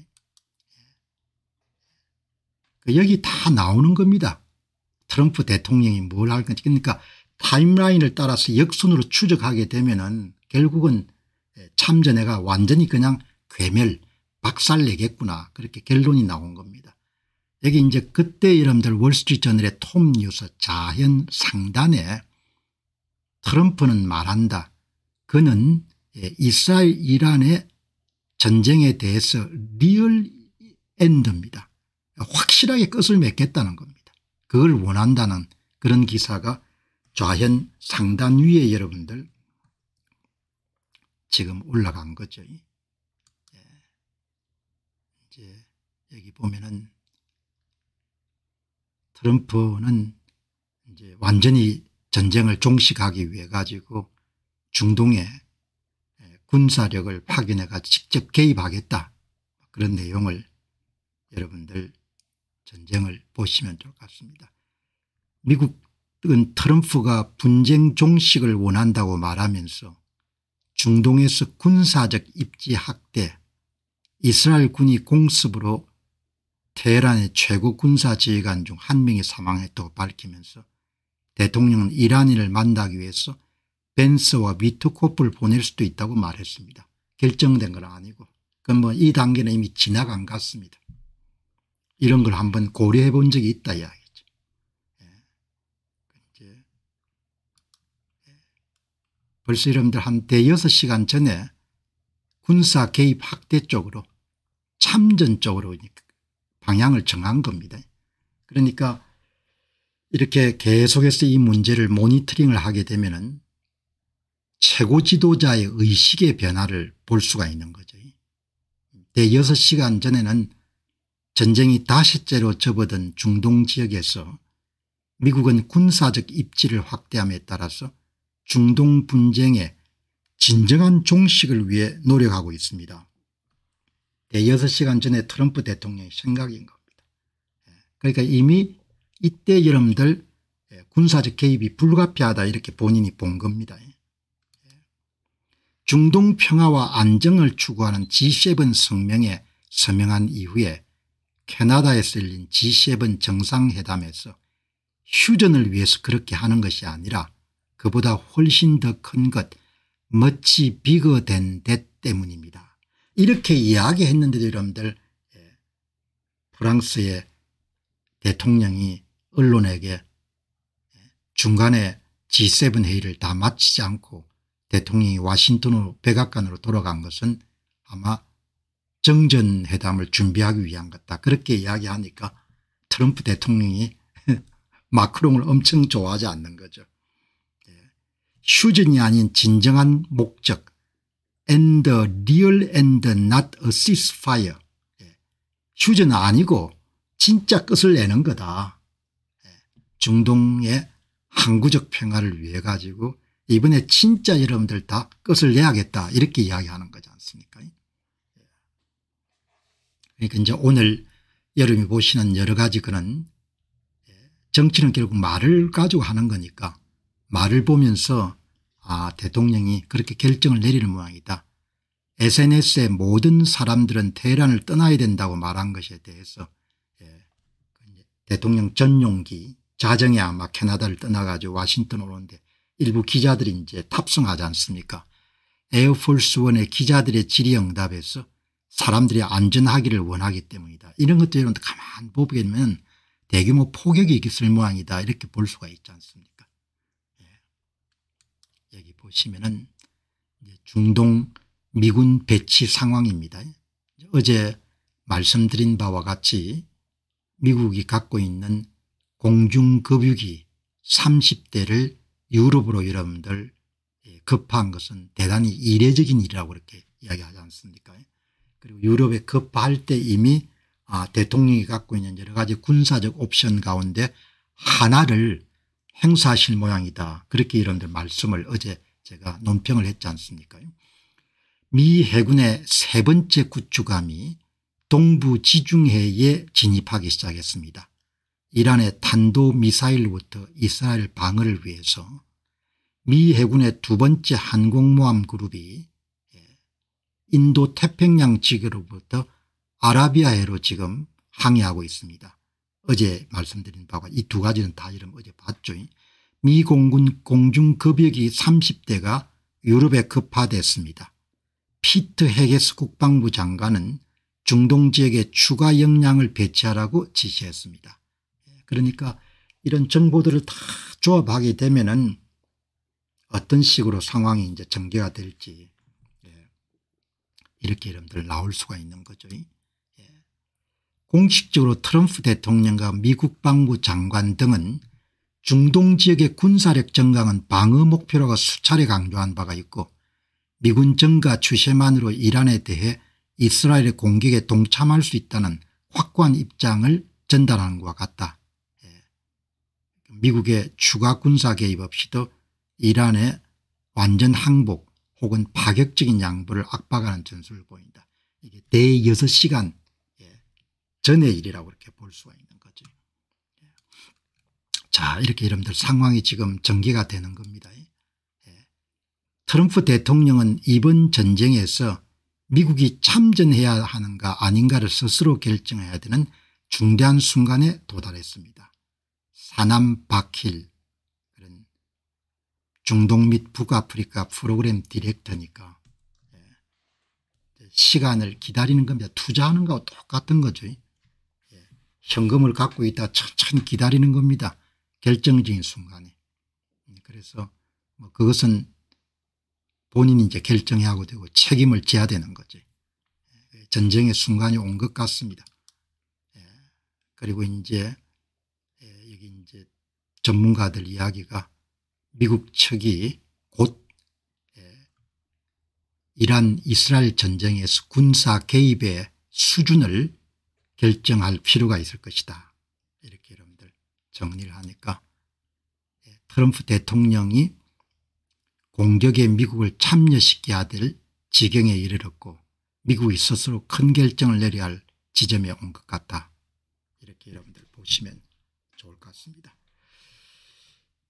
여기 다 나오는 겁니다. 트럼프 대통령이 뭘 할 건지. 그러니까 타임라인을 따라서 역순으로 추적하게 되면은 결국은 참전회가 완전히 그냥 괴멸 박살내겠구나, 그렇게 결론이 나온 겁니다. 여기 이제 그때 여러분들 월스트리트저널의 톰 뉴스 자현 상단에 트럼프는 말한다. 그는 이스라엘 이란의 전쟁에 대해서 리얼 엔드입니다. 확실하게 끝을 맺겠다는 겁니다. 그걸 원한다는 그런 기사가 좌현 상단 위에 여러분들 지금 올라간 거죠. 이제 여기 보면은 트럼프는 이제 완전히 전쟁을 종식하기 위해 가지고 중동에 군사력을 파견해 가지고 직접 개입하겠다, 그런 내용을 여러분들 전쟁을 보시면 좋을 것 같습니다. 미국은 트럼프가 분쟁 종식을 원한다고 말하면서 중동에서 군사적 입지 확대, 이스라엘 군이 공습으로 테헤란의 최고 군사지휘관 중 한 명이 사망했다고 밝히면서 대통령은 이란인을 만나기 위해서 벤스와 위트코프를 보낼 수도 있다고 말했습니다. 결정된 건 아니고 그건 뭐 이 단계는 이미 지나간 것 같습니다. 이런 걸 한번 고려해 본 적이 있다 이야기죠. 벌써 여러분들 한 대여섯 시간 전에 군사 개입 확대 쪽으로, 참전 쪽으로 방향을 정한 겁니다. 그러니까 이렇게 계속해서 이 문제를 모니터링을 하게 되면은 최고 지도자의 의식의 변화를 볼 수가 있는 거죠. 대여섯 시간 전에는 전쟁이 다시째로 접어든 중동 지역에서 미국은 군사적 입지를 확대함에 따라서 중동 분쟁의 진정한 종식을 위해 노력하고 있습니다. 대여섯 시간 전에 트럼프 대통령의 생각인 겁니다. 그러니까 이미 이때 여러분들 군사적 개입이 불가피하다 이렇게 본인이 본 겁니다. 중동 평화와 안정을 추구하는 G7 성명에 서명한 이후에 캐나다에서 열린 G7 정상회담에서 휴전을 위해서 그렇게 하는 것이 아니라 그보다 훨씬 더 큰 것 much bigger than that 때문입니다. 이렇게 이야기했는데도 여러분들 프랑스의 대통령이 언론에게 중간에 G7 회의를 다 마치지 않고 대통령이 와싱턴으로 백악관으로 돌아간 것은 아마 정전회담을 준비하기 위한 것다 그렇게 이야기하니까 트럼프 대통령이 마크롱을 엄청 좋아하지 않는 거죠. 휴전이 아닌 진정한 목적 and real and not a ceasefire. 휴전은 아니고 진짜 끝을 내는 거다. 중동의 항구적 평화를 위해 가지고 이번에 진짜 여러분들 다 끝을 내야겠다 이렇게 이야기하는 거지 않습니까? 그러니까 이제 오늘 여러분이 보시는 여러 가지 그런 정치는 결국 말을 가지고 하는 거니까 말을 보면서 대통령이 그렇게 결정을 내리는 모양이다. SNS의 모든 사람들은 테헤란을 떠나야 된다고 말한 것에 대해서 대통령 전용기 자정에 아마 캐나다를 떠나가지고 와싱턴으로 오는데 일부 기자들이 이제 탑승하지 않습니까? 에어포스 원의 기자들의 질의응답에서 사람들이 안전하기를 원하기 때문이다. 이런 것도 여러분들 가만 보면 대규모 폭격이 있을 모양이다 이렇게 볼 수가 있지 않습니까? 여기 보시면은 중동 미군 배치 상황입니다. 어제 말씀드린 바와 같이 미국이 갖고 있는 공중급유기 30대를 유럽으로 여러분들 급파한 것은 대단히 이례적인 일이라고 그렇게 이야기하지 않습니까? 그리고 유럽에 급파할 때 이미 대통령이 갖고 있는 여러 가지 군사적 옵션 가운데 하나를 행사하실 모양이다. 그렇게 여러분들 말씀을 어제 제가 논평을 했지 않습니까? 미 해군의 세 번째 구축함이 동부 지중해에 진입하기 시작했습니다. 이란의 탄도미사일로부터 이스라엘 방어를 위해서 미 해군의 두 번째 항공모함 그룹이 인도 태평양 지구로부터 아라비아해로 지금 항해하고 있습니다. 어제 말씀드린 바가 이 두 가지는 다 이름 어제 봤죠. 미 공군 공중급여기 30대가 유럽에 급파됐습니다. 피트 헤게스 국방부 장관은 중동 지역에 추가 역량을 배치하라고 지시했습니다. 그러니까 이런 정보들을 다 조합하게 되면은 어떤 식으로 상황이 이제 전개가 될지 이렇게 여러분들 나올 수가 있는 거죠. 공식적으로 트럼프 대통령과 미국 국방부 장관 등은 중동 지역의 군사력 증강은 방어 목표라고 수차례 강조한 바가 있고 미군 증가 추세만으로 이란에 대해 이스라엘의 공격에 동참할 수 있다는 확고한 입장을 전달하는 것과 같다. 미국의 추가 군사 개입 없이도 이란의 완전 항복 혹은 파격적인 양보를 압박하는 전술을 보인다. 이게 대여섯 시간 전의 일이라고 이렇게 볼 수가 있는 거죠. 자, 이렇게 여러분들 상황이 지금 전개가 되는 겁니다. 트럼프 대통령은 이번 전쟁에서 미국이 참전해야 하는가 아닌가를 스스로 결정해야 되는 중대한 순간에 도달했습니다. 사남 바킬 그런 중동 및 북아프리카 프로그램 디렉터니까 시간을 기다리는 겁니다. 투자하는 거하고 똑같은 거죠. 현금을 갖고 있다가 천천히 기다리는 겁니다. 결정적인 순간에. 그래서 뭐 그것은 본인이 이제 결정해야 하고 되고 책임을 져야 되는 거죠. 전쟁의 순간이 온 것 같습니다. 그리고 이제 여기 이제 전문가들 이야기가 미국 측이 곧 이란 이스라엘 전쟁에서 군사 개입의 수준을 결정할 필요가 있을 것이다. 이렇게 여러분들 정리를 하니까 트럼프 대통령이 공격에 미국을 참여시켜야 될 지경에 이르렀고 미국이 스스로 큰 결정을 내려야 할 지점에 온 것 같다. 이렇게 여러분들 보시면 좋을 것 같습니다.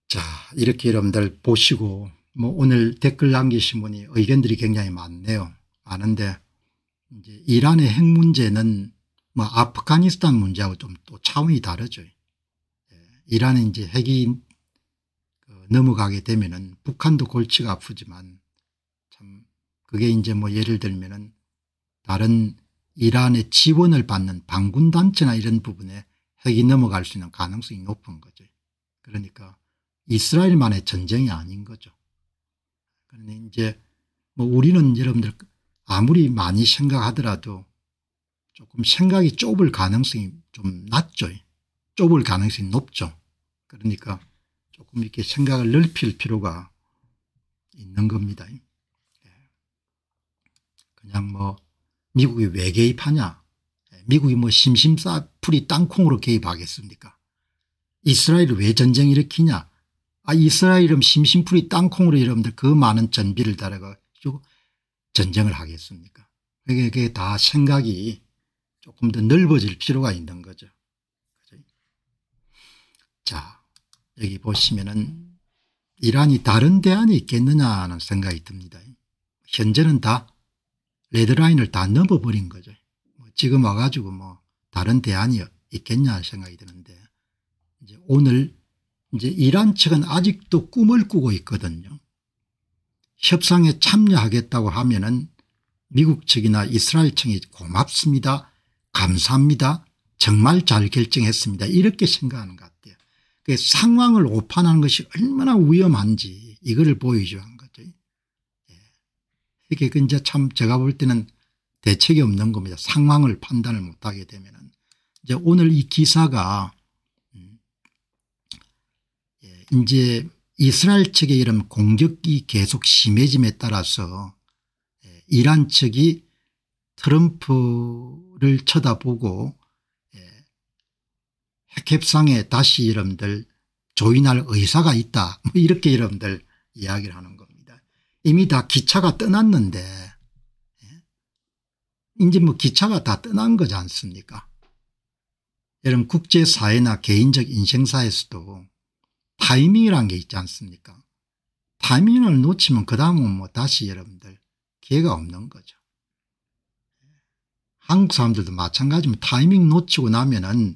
자, 이렇게 여러분들 보시고 뭐 오늘 댓글 남기신 분이 의견들이 굉장히 많네요. 많은데 이제 이란의 핵 문제는 뭐 아프가니스탄 문제하고 좀 또 차원이 다르죠. 이란에 이제 핵이 넘어가게 되면은 북한도 골치가 아프지만 참 그게 이제 뭐 예를 들면은 다른 이란의 지원을 받는 반군단체나 이런 부분에 핵이 넘어갈 수 있는 가능성이 높은 거죠. 그러니까 이스라엘만의 전쟁이 아닌 거죠. 그런데 이제 뭐 우리는 여러분들 아무리 많이 생각하더라도 조금 생각이 좁을 가능성이 좀 낮죠. 좁을 가능성이 높죠. 그러니까 조금 이렇게 생각을 넓힐 필요가 있는 겁니다. 그냥 뭐 미국이 왜 개입하냐. 미국이 뭐 심심풀이 땅콩으로 개입하겠습니까. 이스라엘이 왜 전쟁 일으키냐. 이스라엘은 심심풀이 땅콩으로 여러분들 그 많은 전비를 달아가지고 전쟁을 하겠습니까. 그게 다 생각이 조금 더 넓어질 필요가 있는 거죠. 자, 여기 보시면은 이란이 다른 대안이 있겠느냐 하는 생각이 듭니다. 현재는 다 레드라인을 다 넘어버린 거죠. 지금 와가지고 뭐 다른 대안이 있겠냐 생각이 드는데 이제 오늘 이제 이란 측은 아직도 꿈을 꾸고 있거든요. 협상에 참여하겠다고 하면은 미국 측이나 이스라엘 측이 고맙습니다. 감사합니다. 정말 잘 결정했습니다. 이렇게 생각하는 것 같아요. 상황을 오판하는 것이 얼마나 위험한지 이거를 보여줘야 한 거죠. 이게 이제 참 제가 볼 때는 대책이 없는 겁니다. 상황을 판단을 못하게 되면은 이제 오늘 이 기사가 이제 이스라엘 측의 이런 공격이 계속 심해짐에 따라서 이란 측이 트럼프를 쳐다보고 핵협상에 다시 여러분들 조인할 의사가 있다. 뭐 이렇게 여러분들 이야기를 하는 겁니다. 이미 다 기차가 떠났는데 이제 뭐 기차가 다 떠난 거지 않습니까. 여러분 국제사회나 개인적 인생사에서도 타이밍이라는 게 있지 않습니까. 타이밍을 놓치면 그다음은 뭐 다시 여러분들 기회가 없는 거죠. 한국 사람들도 마찬가지면 타이밍 놓치고 나면은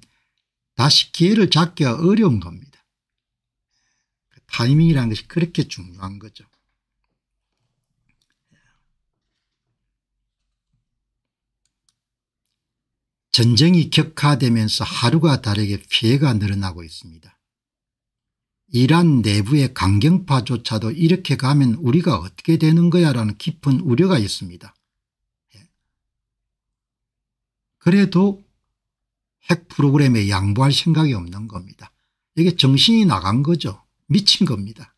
다시 기회를 잡기가 어려운 겁니다. 타이밍이라는 것이 그렇게 중요한 거죠. 전쟁이 격화되면서 하루가 다르게 피해가 늘어나고 있습니다. 이란 내부의 강경파조차도 이렇게 가면 우리가 어떻게 되는 거야 라는 깊은 우려가 있습니다. 그래도 핵 프로그램에 양보할 생각이 없는 겁니다. 이게 정신이 나간 거죠. 미친 겁니다.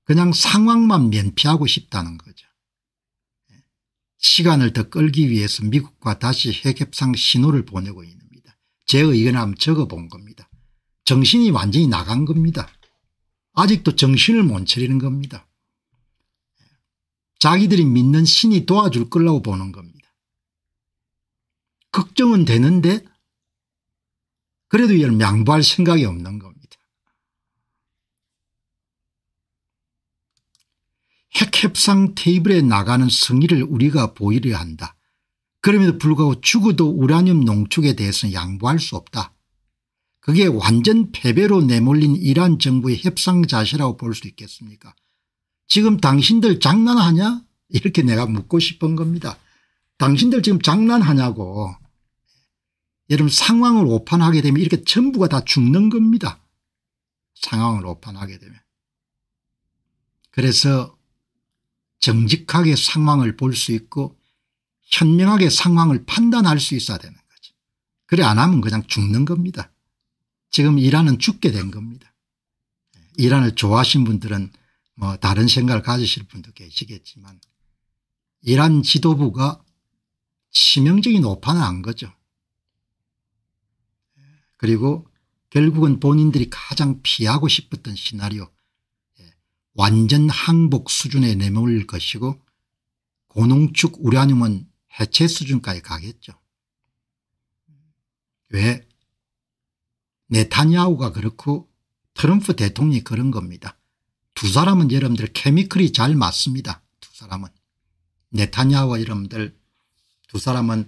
그냥 상황만 면피하고 싶다는 거죠. 시간을 더 끌기 위해서 미국과 다시 핵협상 신호를 보내고 있습니다. 제 의견을 한번 적어본 겁니다. 정신이 완전히 나간 겁니다. 아직도 정신을 못 차리는 겁니다. 자기들이 믿는 신이 도와줄 거라고 보는 겁니다. 걱정은 되는데 그래도 이런 양보할 생각이 없는 겁니다. 핵협상 테이블에 나가는 승리를 우리가 보이려 한다. 그럼에도 불구하고 죽어도 우라늄 농축에 대해서는 양보할 수 없다. 그게 완전 패배로 내몰린 이란 정부의 협상 자세라고 볼 수 있겠습니까. 지금 당신들 장난하냐 이렇게 내가 묻고 싶은 겁니다. 당신들 지금 장난하냐고. 여러분 상황을 오판하게 되면 이렇게 전부가 다 죽는 겁니다. 상황을 오판하게 되면. 그래서 정직하게 상황을 볼 수 있고 현명하게 상황을 판단할 수 있어야 되는 거죠. 그래 안 하면 그냥 죽는 겁니다. 지금 이란은 죽게 된 겁니다. 이란을 좋아하신 분들은 뭐 다른 생각을 가지실 분도 계시겠지만 이란 지도부가 치명적인 오판을 한 거죠. 그리고 결국은 본인들이 가장 피하고 싶었던 시나리오, 완전 항복 수준에 내몰릴 것이고 고농축 우라늄은 해체 수준까지 가겠죠. 왜? 네타냐후가 그렇고 트럼프 대통령이 그런 겁니다. 두 사람은 여러분들 케미컬이 잘 맞습니다. 두 사람은. 네타냐후와 여러분들 두 사람은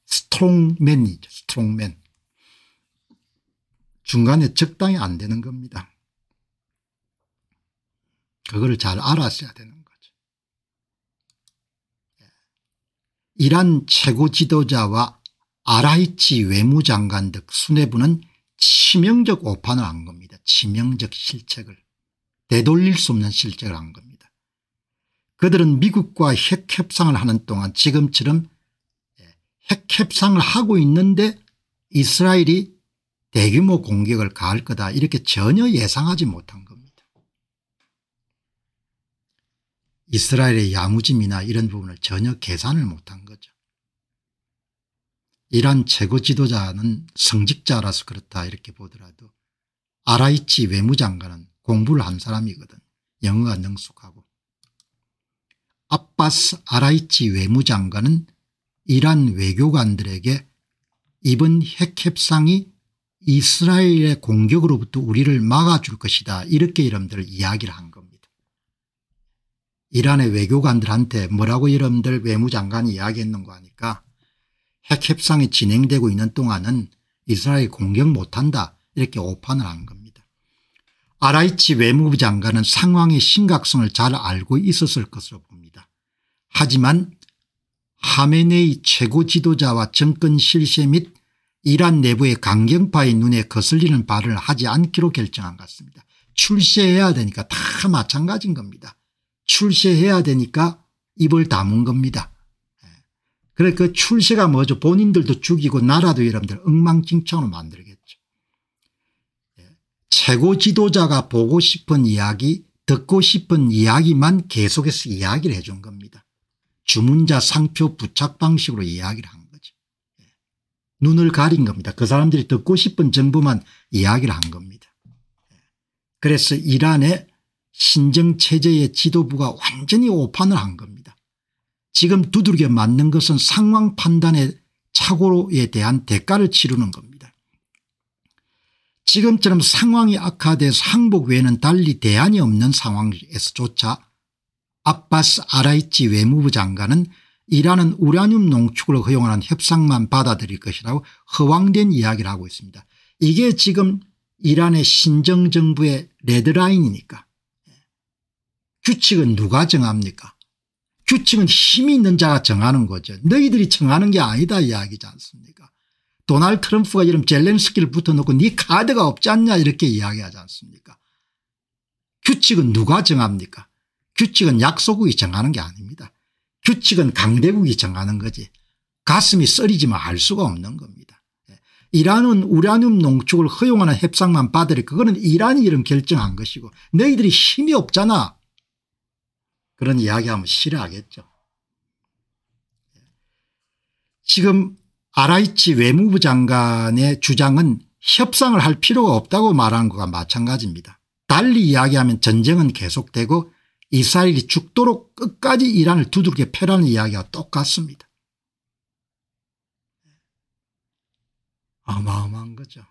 스트롱맨이죠. 스트롱맨. 중간에 적당히 안 되는 겁니다. 그거를 잘 알았어야 되는 거죠. 이란 최고 지도자와 아라이치 외무장관 등 수뇌부는 치명적 오판을 한 겁니다. 치명적 실책을. 되돌릴 수 없는 실책을 한 겁니다. 그들은 미국과 핵협상을 하는 동안 지금처럼 핵협상을 하고 있는데 이스라엘이 대규모 공격을 가할 거다 이렇게 전혀 예상하지 못한 겁니다. 이스라엘의 야무짐이나 이런 부분을 전혀 계산을 못한 거죠. 이란 최고 지도자는 성직자라서 그렇다 이렇게 보더라도 아라이치 외무장관은 공부를 한 사람이거든. 영어가 능숙하고. 아바스 아라이치 외무장관은 이란 외교관들에게 이번 핵협상이 이스라엘의 공격으로부터 우리를 막아줄 것이다 이렇게 여러분들 이야기를 한 겁니다. 이란의 외교관들한테 뭐라고 여러분들 외무장관이 이야기했는가 하니까 핵협상이 진행되고 있는 동안은 이스라엘이 공격 못한다 이렇게 오판을 한 겁니다. 아라이치 외무부 장관은 상황의 심각성을 잘 알고 있었을 것으로 봅니다. 하지만 하메네이 최고 지도자와 정권 실세 및 이란 내부의 강경파의 눈에 거슬리는 발언을 하지 않기로 결정한 것 같습니다. 출세해야 되니까 다 마찬가지인 겁니다. 출세해야 되니까 입을 다문 겁니다. 그래 그 출세가 뭐죠? 본인들도 죽이고 나라도 여러분들 엉망진창으로 만들겠죠. 최고 지도자가 보고 싶은 이야기 듣고 싶은 이야기만 계속해서 이야기를 해 준 겁니다. 주문자 상표 부착 방식으로 이야기를 한 거죠. 눈을 가린 겁니다. 그 사람들이 듣고 싶은 정보만 이야기를 한 겁니다. 그래서 이란의 신정체제의 지도부가 완전히 오판을 한 겁니다. 지금 두들겨 맞는 것은 상황 판단의 착오에 대한 대가를 치르는 겁니다. 지금처럼 상황이 악화돼서 항복 외에는 달리 대안이 없는 상황에서조차 아바스 아라이치 외무부 장관은 이란은 우라늄 농축을 허용하는 협상만 받아들일 것이라고 허황된 이야기를 하고 있습니다. 이게 지금 이란의 신정정부의 레드라인이니까. 규칙은 누가 정합니까? 규칙은 힘이 있는 자가 정하는 거죠. 너희들이 정하는 게 아니다 이야기지 않습니까? 도널드 트럼프가 이런 젤렌스키를 붙어놓고 네 카드가 없지 않냐 이렇게 이야기하지 않습니까? 규칙은 누가 정합니까? 규칙은 약소국이 정하는 게 아닙니다. 규칙은 강대국이 정하는 거지. 가슴이 썰이지만 알 수가 없는 겁니다. 이란은 우라늄 농축을 허용하는 협상만 받으리 그거는 이란이 이런 결정한 것이고 너희들이 힘이 없잖아. 그런 이야기하면 싫어하겠죠. 지금 아라이치 외무부 장관의 주장은 협상을 할 필요가 없다고 말하는 것과 마찬가지입니다. 달리 이야기하면 전쟁은 계속되고 이스라엘이 죽도록 끝까지 이란을 두들겨 패라는 이야기와 똑같습니다. 어마어마한 거죠.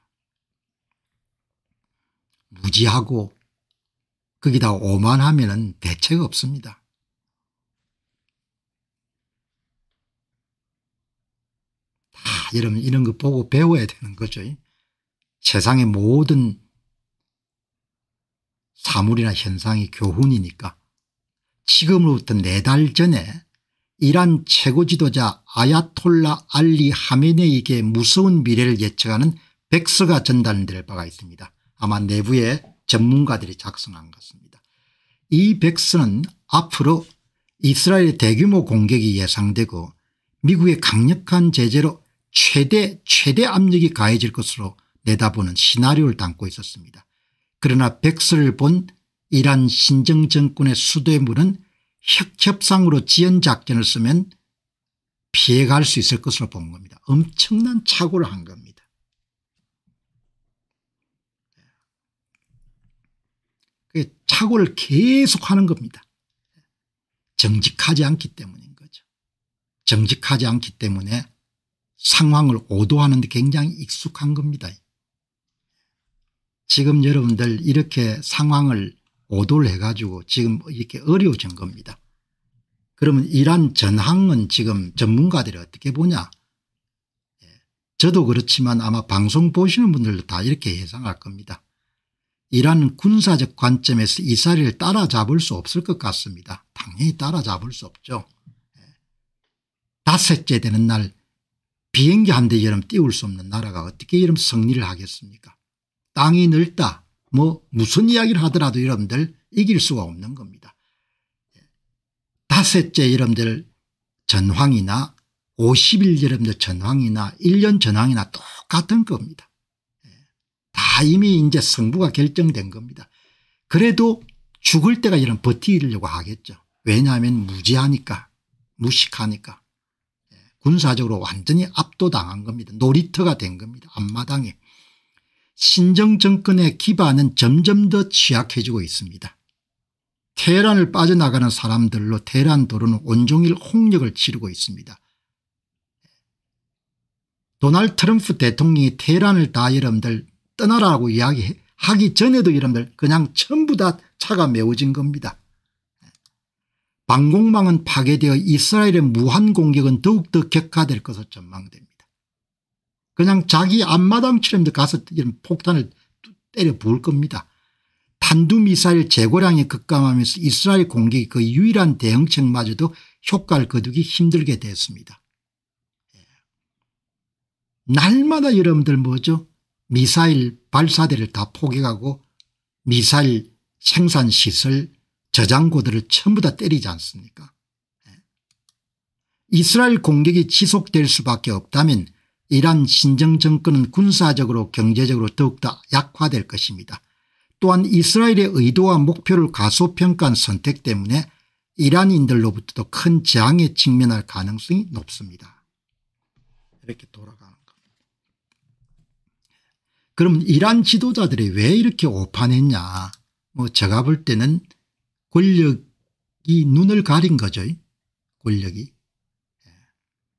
무지하고 거기다 오만하면 대책 없습니다. 다 여러분 이런 거 보고 배워야 되는 거죠. 세상의 모든 사물이나 현상이 교훈이니까. 지금으로부터 4달 전에 이란 최고 지도자 아야톨라 알리 하메네이에게 무서운 미래를 예측하는 백서가 전달될 바가 있습니다. 아마 내부의 전문가들이 작성한 것입니다. 이 백서는 앞으로 이스라엘의 대규모 공격이 예상되고 미국의 강력한 제재로 최대 압력이 가해질 것으로 내다보는 시나리오를 담고 있었습니다. 그러나 백서를 본 이란 신정정권의 수뇌물은 협상으로 지연작전을 쓰면 피해갈 수 있을 것으로 본 겁니다. 엄청난 착오를 한 겁니다. 그 착오를 계속하는 겁니다. 정직하지 않기 때문인 거죠. 정직하지 않기 때문에 상황을 오도하는 데 굉장히 익숙한 겁니다. 지금 여러분들 이렇게 상황을 오도를 해가지고 지금 이렇게 어려워진 겁니다. 그러면 이란 전황은 지금 전문가들이 어떻게 보냐. 저도 그렇지만 아마 방송 보시는 분들도 다 이렇게 예상할 겁니다. 이란은 군사적 관점에서 이스라엘을 따라잡을 수 없을 것 같습니다. 당연히 따라잡을 수 없죠. 닷새째 되는 날 비행기 한 대처럼 띄울 수 없는 나라가 어떻게 이런 승리를 하겠습니까? 땅이 넓다 뭐 무슨 이야기를 하더라도 여러분들 이길 수가 없는 겁니다. 닷새째 여러분들 전황이나 50일 여러분들 전황이나 1년 전황이나 똑같은 겁니다. 다 이미 이제 승부가 결정된 겁니다. 그래도 죽을 때가 이런 버티려고 하겠죠. 왜냐하면 무지하니까 무식하니까 군사적으로 완전히 압도당한 겁니다. 놀이터가 된 겁니다. 앞마당에. 신정정권의 기반은 점점 더 취약해지고 있습니다. 테헤란을 빠져나가는 사람들로 테헤란 도로는 온종일 홍역을 치르고 있습니다. 도널드 트럼프 대통령이 테헤란을 다 여러분들 떠나라고 이야기하기 전에도 여러분들 그냥 전부 다 차가 메워진 겁니다. 방공망은 파괴되어 이스라엘의 무한 공격은 더욱더 격화될 것으로 전망됩니다. 그냥 자기 앞마당처럼 가서 이런 폭탄을 때려 부을 겁니다. 탄두미사일 재고량이 급감하면서 이스라엘 공격이 그 유일한 대응책마저도 효과를 거두기 힘들게 됐습니다. 날마다 여러분들 뭐죠? 미사일 발사대를 다 포격하고 미사일 생산시설 저장고들을 전부 다 때리지 않습니까? 이스라엘 공격이 지속될 수밖에 없다면 이란 신정정권은 군사적으로 경제적으로 더욱더 약화될 것입니다. 또한 이스라엘의 의도와 목표를 가소평가한 선택 때문에 이란인들로부터도 큰 저항에 직면할 가능성이 높습니다. 이렇게 돌아가는 겁니다. 그럼 이란 지도자들이 왜 이렇게 오판했냐. 뭐 제가 볼 때는 권력이 눈을 가린 거죠. 권력이.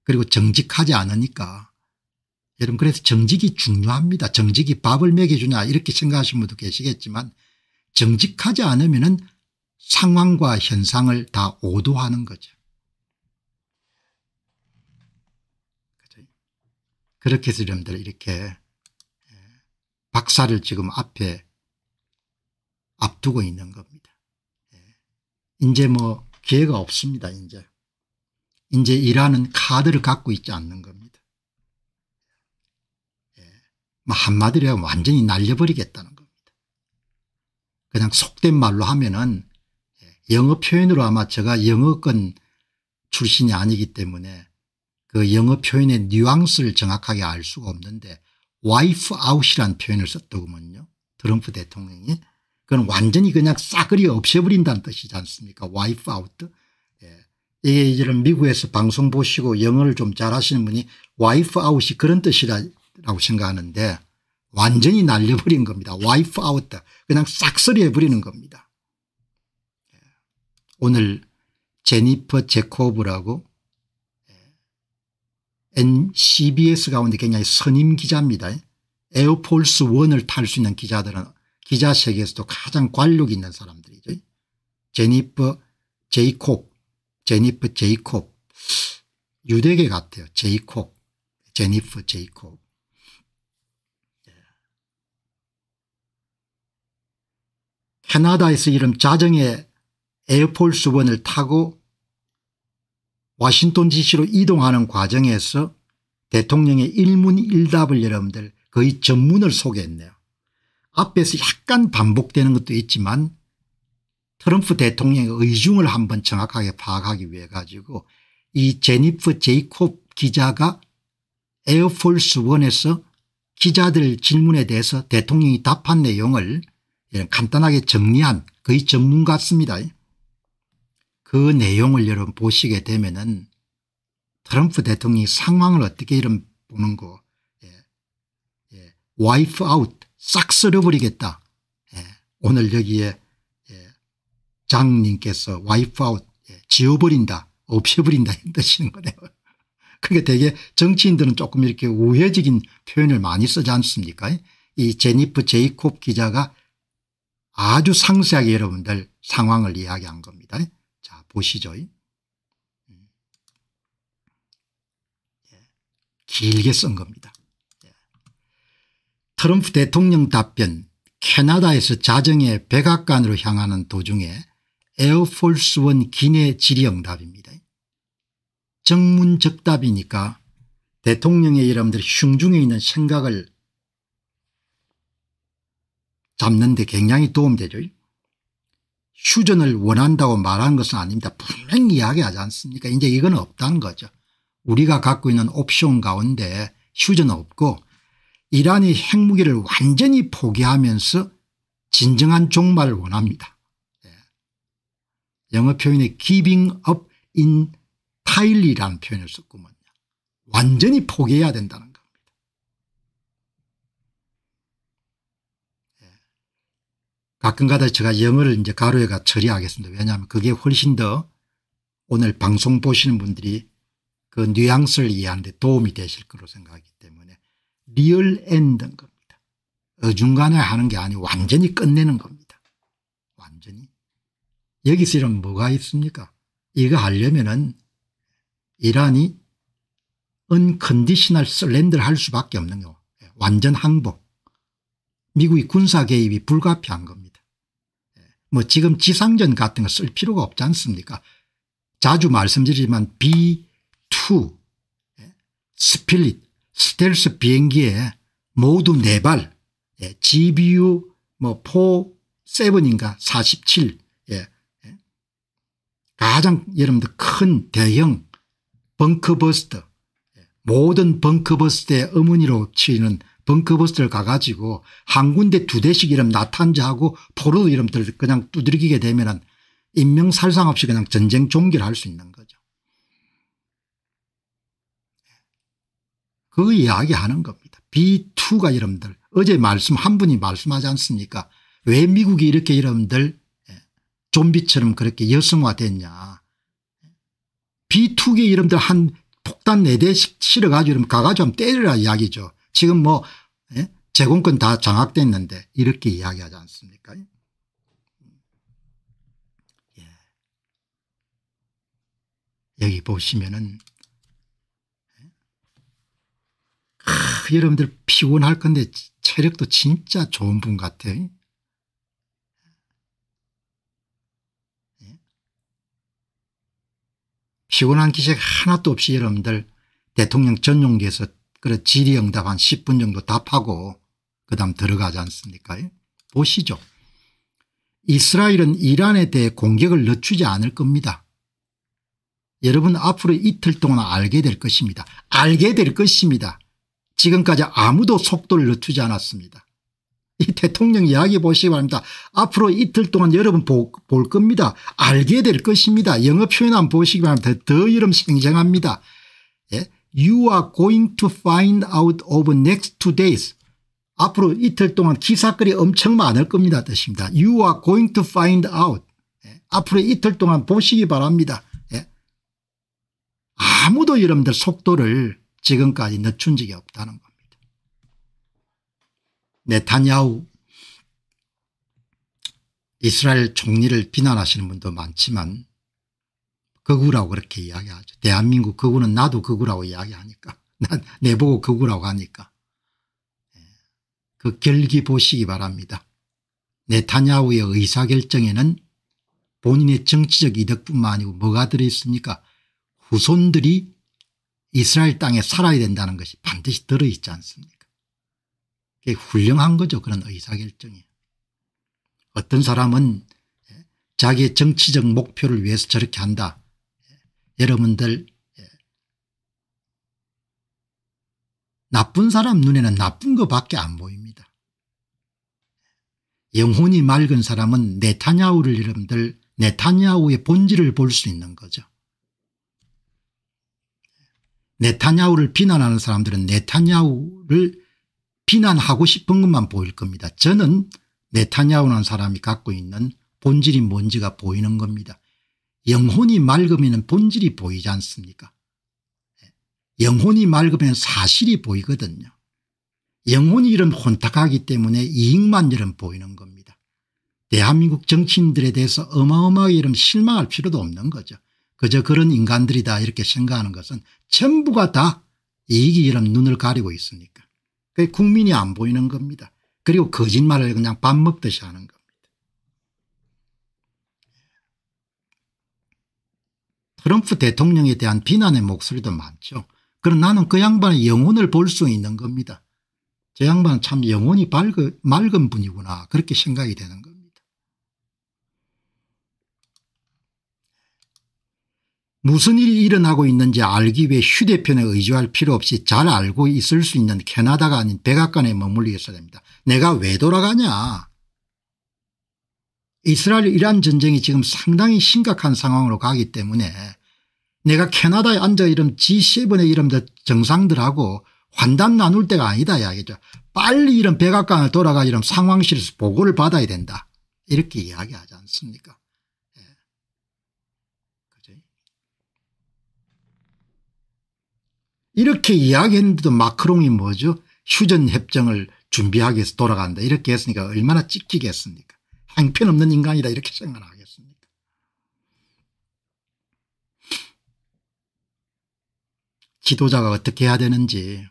그리고 정직하지 않으니까. 여러분 그래서 정직이 중요합니다. 정직이 밥을 먹여주냐 이렇게 생각하시는 분도 계시겠지만 정직하지 않으면은 상황과 현상을 다 오도하는 거죠. 그렇게 해서 여러분들 이렇게 박살을 지금 앞에 앞두고 있는 겁니다. 이제 뭐 기회가 없습니다. 이제 이란은 카드를 갖고 있지 않는 겁니다. 뭐 한마디로 하면 완전히 날려버리겠다는 겁니다. 그냥 속된 말로 하면은 영어 표현으로 아마 제가 영어권 출신이 아니기 때문에 그 영어 표현의 뉘앙스를 정확하게 알 수가 없는데 와이프 아웃이라는 표현을 썼더군요. 트럼프 대통령이. 그건 완전히 그냥 싸그리 없애버린다는 뜻이지 않습니까? 와이프 아웃. 이게 이런 미국에서 방송 보시고 영어를 좀 잘하시는 분이 와이프 아웃이 그런 뜻이라고 생각하는데 완전히 날려버린 겁니다. 와이프 아웃. 그냥 싹쓸이 해버리는 겁니다. 오늘 제니퍼 제코브라고 CBS 가운데 굉장히 선임 기자입니다. 에어포스 1을 탈 수 있는 기자들은 기자 세계에서도 가장 관력 있는 사람들이죠. 제니퍼 제이콥 유대계 같아요. 제니퍼 제이콥. 캐나다에서 이런 자정에 에어포스 1을 타고 워싱턴 DC로 이동하는 과정에서 대통령의 일문일답을 여러분들 거의 전문을 소개했네요. 앞에서 약간 반복되는 것도 있지만 트럼프 대통령의 의중을 한번 정확하게 파악하기 위해 가지고 이 제니퍼 제이콥 기자가 에어포스 1에서 기자들 질문에 대해서 대통령이 답한 내용을 이런 간단하게 정리한 거의 전문 같습니다. 그 내용을 여러분 보시게 되면은 트럼프 대통령이 상황을 어떻게 이런 보는 거 와이프 아웃 싹 쓸어버리겠다. 오늘 여기에 장님께서 와이프 아웃 지워버린다 없애버린다 이런 뜻이는 거네요. 그게 되게 정치인들은 조금 이렇게 우회적인 표현을 많이 쓰지 않습니까? 이 제니프 제이콥 기자가 아주 상세하게 여러분들 상황을 이야기한 겁니다. 자 보시죠. 길게 쓴 겁니다. 트럼프 대통령 답변. 캐나다에서 자정에 백악관으로 향하는 도중에 에어포스 원 기내 질의응답입니다. 정문적답이니까 대통령의 여러분들 흉중에 있는 생각을 잡는 데 굉장히 도움되죠. 휴전을 원한다고 말하는 것은 아닙니다. 분명히 이야기하지 않습니까? 이제 이건 없다는 거죠. 우리가 갖고 있는 옵션 가운데 휴전은 없고 이란이 핵무기를 완전히 포기하면서 진정한 종말을 원합니다. 영어 표현에 giving up entirely라는 표현을 썼구먼요. 완전히 포기해야 된다는 겁니다. 가끔가다 제가 영어를 이제 가로에가 처리하겠습니다. 왜냐하면 그게 훨씬 더 오늘 방송 보시는 분들이 그 뉘앙스를 이해하는데 도움이 되실 거로 생각하기 때문에 리얼 엔드인 겁니다. 어중간에 하는 게 아니고 완전히 끝내는 겁니다. 완전히. 여기서 이런 뭐가 있습니까? 이거 하려면은 이란이 언컨디셔널 서렌더를 할 수밖에 없는 거. 완전 항복. 미국이 군사 개입이 불가피한 겁니다. 뭐 지금 지상전 같은 거 쓸 필요가 없지 않습니까? 자주 말씀드리지만 B2 스필릿 스텔스 비행기에 모두 4발 GBU 뭐 47인가 47 가장 여러분들 큰 대형 벙커버스터 모든 벙커버스터의 어머니로 치는 벙커버스터를 가가지고 한 군데 2대씩 이름 나탄자하고 포로도 이름들 그냥 두드리게 되면은 인명살상 없이 그냥 전쟁 종결을 할 수 있는 거죠. 그 이야기하는 겁니다. B2가 여러분들 어제 한 분이 말씀하지 않습니까? 왜 미국이 이렇게 여러분들 좀비처럼 그렇게 여성화됐냐. B2기 여러분들 한 폭탄 4대씩 실어가지고 가가지고 한번 때리라 이야기죠. 지금 뭐 제공권 다 장악됐는데 이렇게 이야기하지 않습니까? 여기 보시면은 여러분들 피곤할 건데 체력도 진짜 좋은 분 같아요. 피곤한 기색 하나도 없이 여러분들 대통령 전용기에서 질의응답 한 10분 정도 답하고 그다음 들어가지 않습니까? 보시죠. 이스라엘은 이란에 대해 공격을 늦추지 않을 겁니다. 여러분 앞으로 이틀 동안 알게 될 것입니다. 알게 될 것입니다. 지금까지 아무도 속도를 늦추지 않았습니다. 이 대통령 이야기 보시기 바랍니다. 앞으로 이틀 동안 여러분 볼 겁니다. 알게 될 것입니다. 영어 표현 한번 보시기 바랍니다. 더 이름 생생합니다. You are going to find out over next 2 days. 앞으로 이틀 동안 기사거리 엄청 많을 겁니다. 뜻입니다. You are going to find out. 앞으로 이틀 동안 보시기 바랍니다. 아무도 여러분들 속도를 지금까지 늦춘 적이 없다는 겁니다. 네타냐후 이스라엘 총리를 비난하시는 분도 많지만 극우라고 그렇게 이야기하죠. 대한민국 극우는 나도 극우라고 이야기하니까 내보고 극우라고 하니까 그 결기 보시기 바랍니다. 네타냐후의 의사결정에는 본인의 정치적 이득뿐만 아니고 뭐가 들어있습니까? 후손들이 이스라엘 땅에 살아야 된다는 것이 반드시 들어있지 않습니까? 그게 훌륭한 거죠. 그런 의사결정이. 어떤 사람은 자기의 정치적 목표를 위해서 저렇게 한다. 여러분들 나쁜 사람 눈에는 나쁜 것밖에 안 보입니다. 영혼이 맑은 사람은 네타냐후를 여러분들 네타냐후의 본질을 볼 수 있는 거죠. 네타냐후를 비난하는 사람들은 네타냐후를 비난하고 싶은 것만 보일 겁니다. 저는 네타냐후라는 사람이 갖고 있는 본질이 뭔지가 보이는 겁니다. 영혼이 맑으면 본질이 보이지 않습니까? 영혼이 맑으면 사실이 보이거든요. 영혼이 이런 혼탁하기 때문에 이익만 이런 보이는 겁니다. 대한민국 정치인들에 대해서 어마어마하게 이런 실망할 필요도 없는 거죠. 그저 그런 인간들이다 이렇게 생각하는 것은 전부가 다 이익이 이런 눈을 가리고 있으니까. 그게 국민이 안 보이는 겁니다. 그리고 거짓말을 그냥 밥 먹듯이 하는 겁니다. 트럼프 대통령에 대한 비난의 목소리도 많죠. 그러나 나는 그 양반의 영혼을 볼 수 있는 겁니다. 저 양반은 참 영혼이 맑은 분이구나 그렇게 생각이 되는 겁니다. 무슨 일이 일어나고 있는지 알기 위해 휴대폰에 의존할 필요 없이 잘 알고 있을 수 있는 캐나다가 아닌 백악관에 머물러 있어야 됩니다. 내가 왜 돌아가냐. 이스라엘 이란 전쟁이 지금 상당히 심각한 상황으로 가기 때문에 내가 캐나다에 앉아 이런 G7의 이런 정상들하고 환단 나눌 때가 아니다 이야기죠. 빨리 이런 백악관을 돌아가 이런 상황실에서 보고를 받아야 된다 이렇게 이야기하지 않습니까? 예. 그죠? 이렇게 이야기했는데도 마크롱이 뭐죠? 휴전협정을 준비하기 위해서 돌아간다 이렇게 했으니까 얼마나 찍히겠습니까? 형편없는 인간이다 이렇게 생각하겠습니까? 지도자가 어떻게 해야 되는지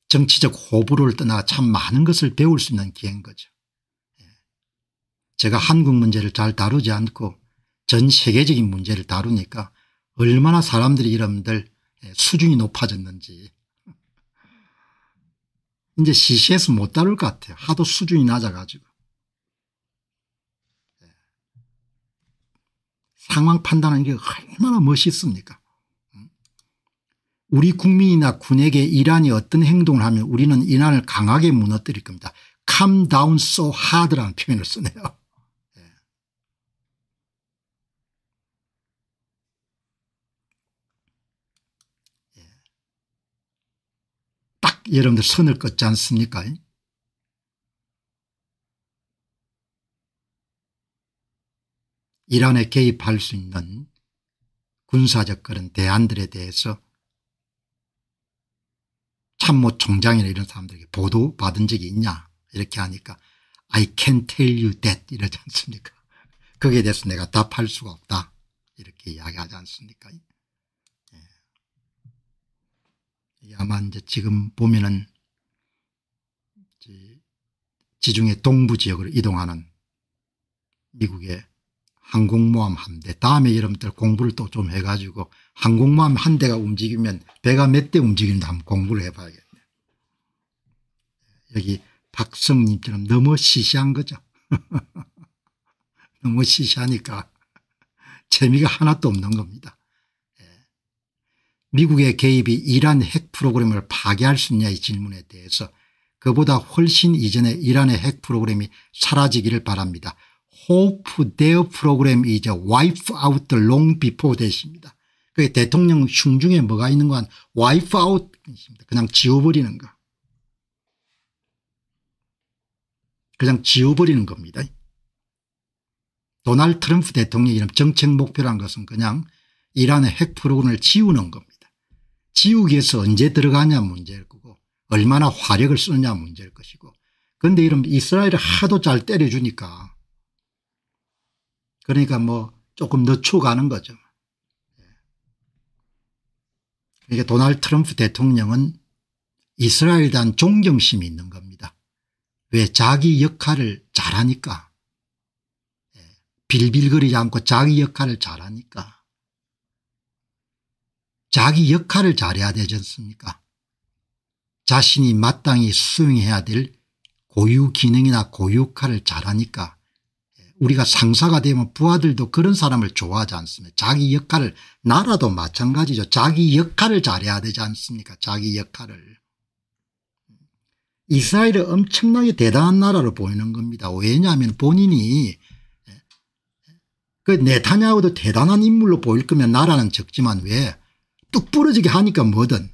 정치적 호불호를 떠나 참 많은 것을 배울 수 있는 기회인 거죠. 제가 한국 문제를 잘 다루지 않고 전 세계적인 문제를 다루니까 얼마나 사람들이 여러분들 수준이 높아졌는지 이제 시시해서 못 다룰 것 같아요. 하도 수준이 낮아가지고. 상황 판단하는 게 얼마나 멋있습니까? 우리 국민이나 군에게 이란이 어떤 행동을 하면 우리는 이란을 강하게 무너뜨릴 겁니다. Calm down so hard라는 표현을 쓰네요. 딱 여러분들 선을 긋지 않습니까? 이란에 개입할 수 있는 군사적 그런 대안들에 대해서 참모총장이나 이런 사람들에게 보도받은 적이 있냐 이렇게 하니까 I can tell you that 이러지 않습니까? 거기에 대해서 내가 답할 수가 없다 이렇게 이야기하지 않습니까? 예. 아마 이제 지금 보면은 지중해 동부 지역으로 이동하는 미국의 항공모함 함대 다음에 여러분들 공부를 또 좀 해가지고 항공모함 한 대가 움직이면 배가 몇 대 움직이는지 한번 공부를 해봐야겠네요. 여기 박성님처럼 너무 시시한 거죠. 너무 시시하니까 재미가 하나도 없는 겁니다. 미국의 개입이 이란 핵 프로그램을 파괴할 수 있냐의 질문에 대해서 그보다 훨씬 이전에 이란의 핵 프로그램이 사라지기를 바랍니다. Hope their program is wipe out long before that입니다. 그게 대통령 흉중에 뭐가 있는 건 wipe out 그냥 지워버리는 거. 그냥 지워버리는 겁니다. 도널드 트럼프 대통령의 이런 정책 목표란 것은 그냥 이란의 핵 프로그램을 지우는 겁니다. 지우기 위해서 언제 들어가냐 문제일 거고 얼마나 화력을 쓰느냐 문제일 것이고 그런데 이런 이스라엘을 하도 잘 때려주니까 그러니까 뭐 조금 늦춰가는 거죠. 그러니까 도널드 트럼프 대통령은 이스라엘에 대한 존경심이 있는 겁니다. 왜? 자기 역할을 잘하니까. 빌빌거리지 않고 자기 역할을 잘하니까. 자기 역할을 잘해야 되지 않습니까? 자신이 마땅히 수행해야 될 고유 기능이나 고유 역할을 잘하니까 우리가 상사가 되면 부하들도 그런 사람을 좋아하지 않습니까? 자기 역할을 나라도 마찬가지죠. 자기 역할을 잘해야 되지 않습니까? 자기 역할을. 이스라엘은 엄청나게 대단한 나라로 보이는 겁니다. 왜냐하면 본인이 그 네타냐후도 대단한 인물로 보일 거면 나라는 적지만 왜 뚝 부러지게 하니까 뭐든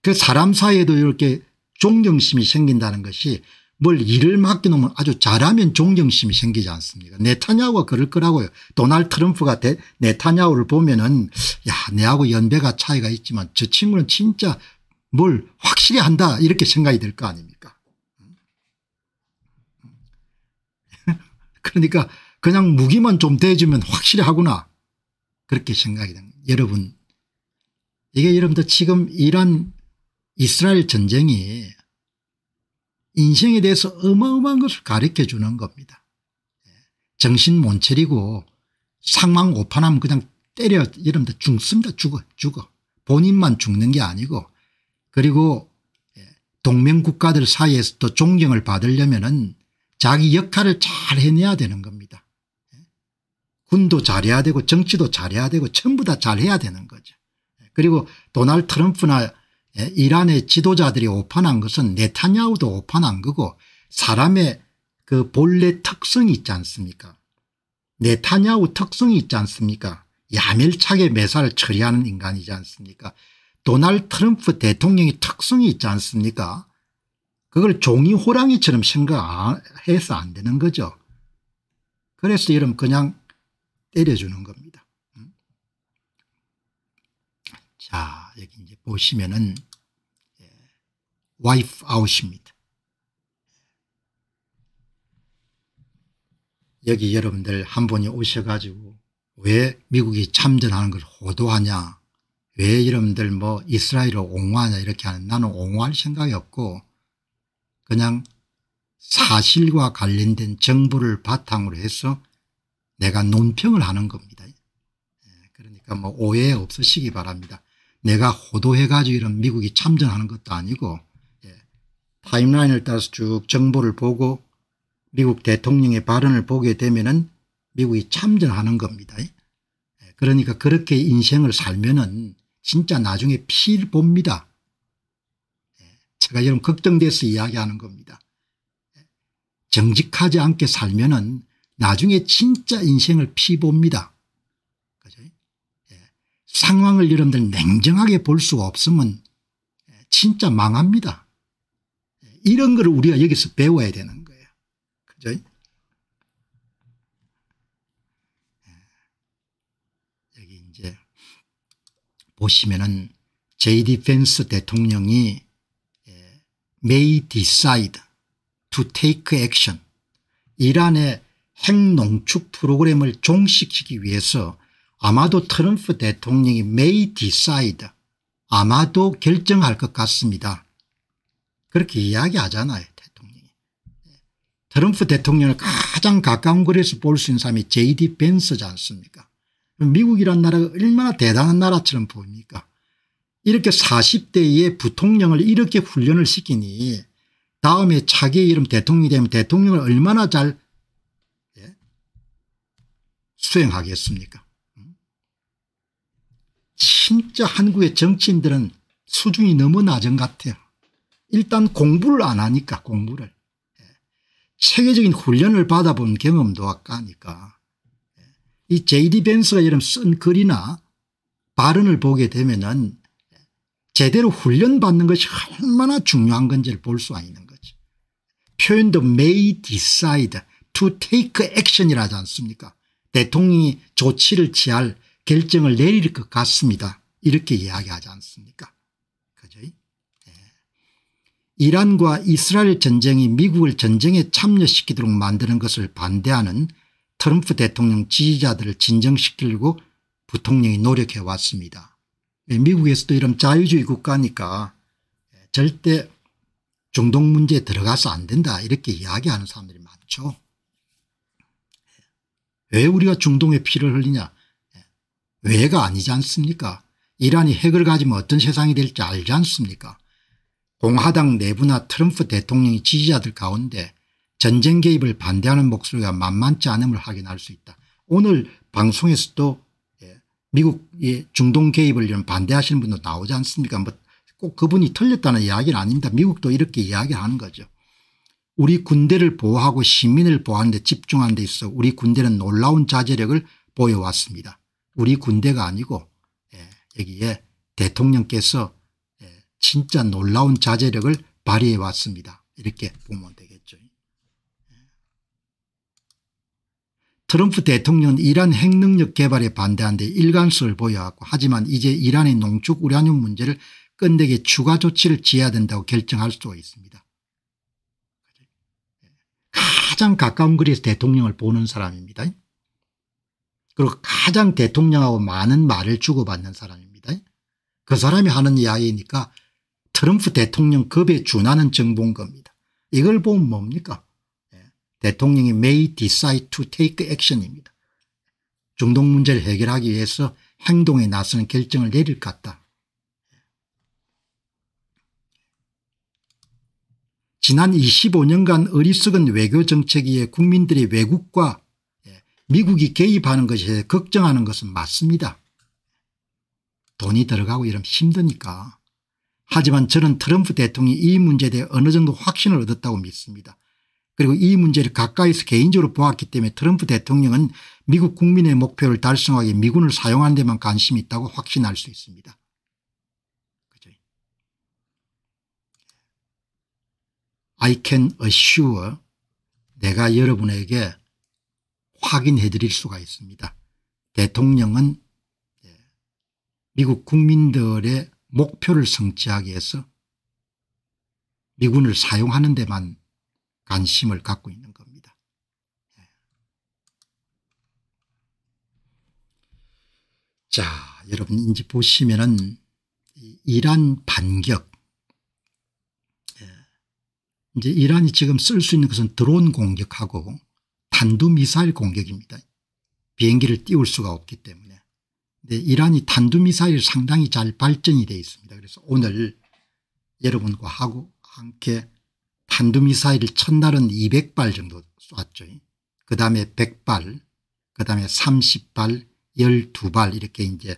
그 사람 사이에도 이렇게 존경심이 생긴다는 것이 뭘 일을 맡겨놓으면 아주 잘하면 존경심이 생기지 않습니까? 네타냐후가 그럴 거라고요. 도널드 트럼프가 네타냐후를 보면은 야 내하고 연배가 차이가 있지만 저 친구는 진짜 뭘 확실히 한다 이렇게 생각이 들 거 아닙니까? 그러니까 그냥 무기만 좀 대주면 확실히 하구나 그렇게 생각이 됩니다. 여러분 이게 여러분들 지금 이란 이스라엘 전쟁이 인생에 대해서 어마어마한 것을 가르쳐 주는 겁니다. 정신 못 차리고 상황 오판하면 그냥 때려 여러분들 죽습니다. 죽어. 본인만 죽는 게 아니고 그리고 동맹국가들 사이에서도 존경을 받으려면은 자기 역할을 잘 해내야 되는 겁니다. 군도 잘해야 되고 정치도 잘해야 되고 전부 다 잘해야 되는 거죠. 그리고 도널드 트럼프나 이란의 지도자들이 오판한 것은 네타냐후도 오판한 거고 사람의 그 본래 특성이 있지 않습니까? 네타냐후 특성이 있지 않습니까? 야멸차게 매사를 처리하는 인간이지 않습니까? 도널드 트럼프 대통령의 특성이 있지 않습니까? 그걸 종이 호랑이처럼 생각해서 안 되는 거죠. 그래서 여러분 그냥 때려주는 겁니다. 자 여기 이제 보시면은 와이프 아웃입니다. 여기 여러분들 한 분이 오셔가지고 왜 미국이 참전하는 걸 호도하냐 왜 여러분들 뭐 이스라엘을 옹호하냐 이렇게 하는 나는 옹호할 생각이 없고 그냥 사실과 관련된 정보를 바탕으로 해서 내가 논평을 하는 겁니다. 그러니까 뭐 오해 없으시기 바랍니다. 내가 호도해 가지고 이런 미국이 참전하는 것도 아니고 타임라인을 따라서 쭉 정보를 보고 미국 대통령의 발언을 보게 되면은 미국이 참전하는 겁니다. 그러니까 그렇게 인생을 살면은 진짜 나중에 피를 봅니다. 제가 여러분 걱정돼서 이야기하는 겁니다. 정직하지 않게 살면은 나중에 진짜 인생을 피 봅니다. 그죠? 상황을 여러분들 냉정하게 볼 수가 없으면 진짜 망합니다. 이런 걸 우리가 여기서 배워야 되는 거예요. 그죠? 여기 이제 보시면은 J.D. 펜스 대통령이 may decide to take action 이란의 핵농축 프로그램을 종식시키기 위해서 아마도 트럼프 대통령이 may decide 아마도 결정할 것 같습니다. 그렇게 이야기하잖아요. 대통령이. 트럼프 대통령을 가장 가까운 거리에서 볼 수 있는 사람이 J.D. 펜스지 않습니까? 미국이란 나라가 얼마나 대단한 나라처럼 보입니까? 이렇게 40대의 부통령을 이렇게 훈련을 시키니 다음에 차기의 이름 대통령이 되면 대통령을 얼마나 잘 수행하겠습니까? 진짜 한국의 정치인들은 수준이 너무 낮은 것 같아요. 일단 공부를 안 하니까 공부를. 체계적인 훈련을 받아본 경험도 아까니까. 이 J.D. 벤스가 이런 쓴 글이나 발언을 보게 되면은 제대로 훈련받는 것이 얼마나 중요한 건지를 볼 수가 있는 거죠. 표현도 may decide to take action 이라지 않습니까? 대통령이 조치를 취할 결정을 내릴 것 같습니다. 이렇게 이야기하지 않습니까? 그죠? 이란과 이스라엘 전쟁이 미국을 전쟁에 참여시키도록 만드는 것을 반대하는 트럼프 대통령 지지자들을 진정시키려고 부통령이 노력해 왔습니다. 미국에서도 이런 자유주의 국가니까 절대 중동 문제에 들어가서 안 된다 이렇게 이야기하는 사람들이 많죠. 왜 우리가 중동에 피를 흘리냐. 왜가 아니지 않습니까? 이란이 핵을 가지면 어떤 세상이 될지 알지 않습니까? 공화당 내부나 트럼프 대통령의 지지자들 가운데 전쟁 개입을 반대하는 목소리가 만만치 않음을 확인할 수 있다. 오늘 방송에서도 미국 중동 개입을 반대하시는 분도 나오지 않습니까? 뭐 꼭 그분이 틀렸다는 이야기는 아닙니다. 미국도 이렇게 이야기하는 거죠. 우리 군대를 보호하고 시민을 보호하는 데 집중하는 데 있어 우리 군대는 놀라운 자제력을 보여왔습니다. 우리 군대가 아니고 여기에 대통령께서 진짜 놀라운 자제력을 발휘해 왔습니다. 이렇게 보면 되겠죠. 트럼프 대통령은 이란 핵능력 개발에 반대하는데 일관성을 보여왔고 하지만 이제 이란의 농축 우라늄 문제를 끝내기 추가 조치를 취해야 된다고 결정할 수가 있습니다. 가장 가까운 거리에서 대통령을 보는 사람입니다. 그리고 가장 대통령하고 많은 말을 주고받는 사람입니다. 그 사람이 하는 이야기니까 트럼프 대통령 급에 준하는 정보인 겁니다. 이걸 보면 뭡니까? 대통령이 may decide to take action입니다. 중동 문제를 해결하기 위해서 행동에 나서는 결정을 내릴 것 같다. 지난 25년간 어리석은 외교 정책에 의해 국민들이 외국과 미국이 개입하는 것에 걱정하는 것은 맞습니다. 돈이 들어가고 이러면 힘드니까. 하지만 저는 트럼프 대통령이 이 문제에 대해 어느 정도 확신을 얻었다고 믿습니다. 그리고 이 문제를 가까이서 개인적으로 보았기 때문에 트럼프 대통령은 미국 국민의 목표를 달성하기 위해 미군을 사용하는 데만 관심이 있다고 확신할 수 있습니다. 그죠? I can assure 내가 여러분에게 확인해 드릴 수가 있습니다. 대통령은 미국 국민들의 목표를 성취하기 위해서 미군을 사용하는 데만 관심을 갖고 있는 겁니다. 자, 여러분 이제 보시면은 이란 반격. 이제 이란이 지금 쓸 수 있는 것은 드론 공격하고 탄두미사일 공격입니다. 비행기를 띄울 수가 없기 때문에. 근데 이란이 탄두미사일이 상당히 잘 발전이 되어 있습니다. 그래서 오늘 여러분과 하고 함께 탄두미사일을 첫날은 200발 정도 쐈죠. 그 다음에 100발, 그 다음에 30발, 12발 이렇게 이제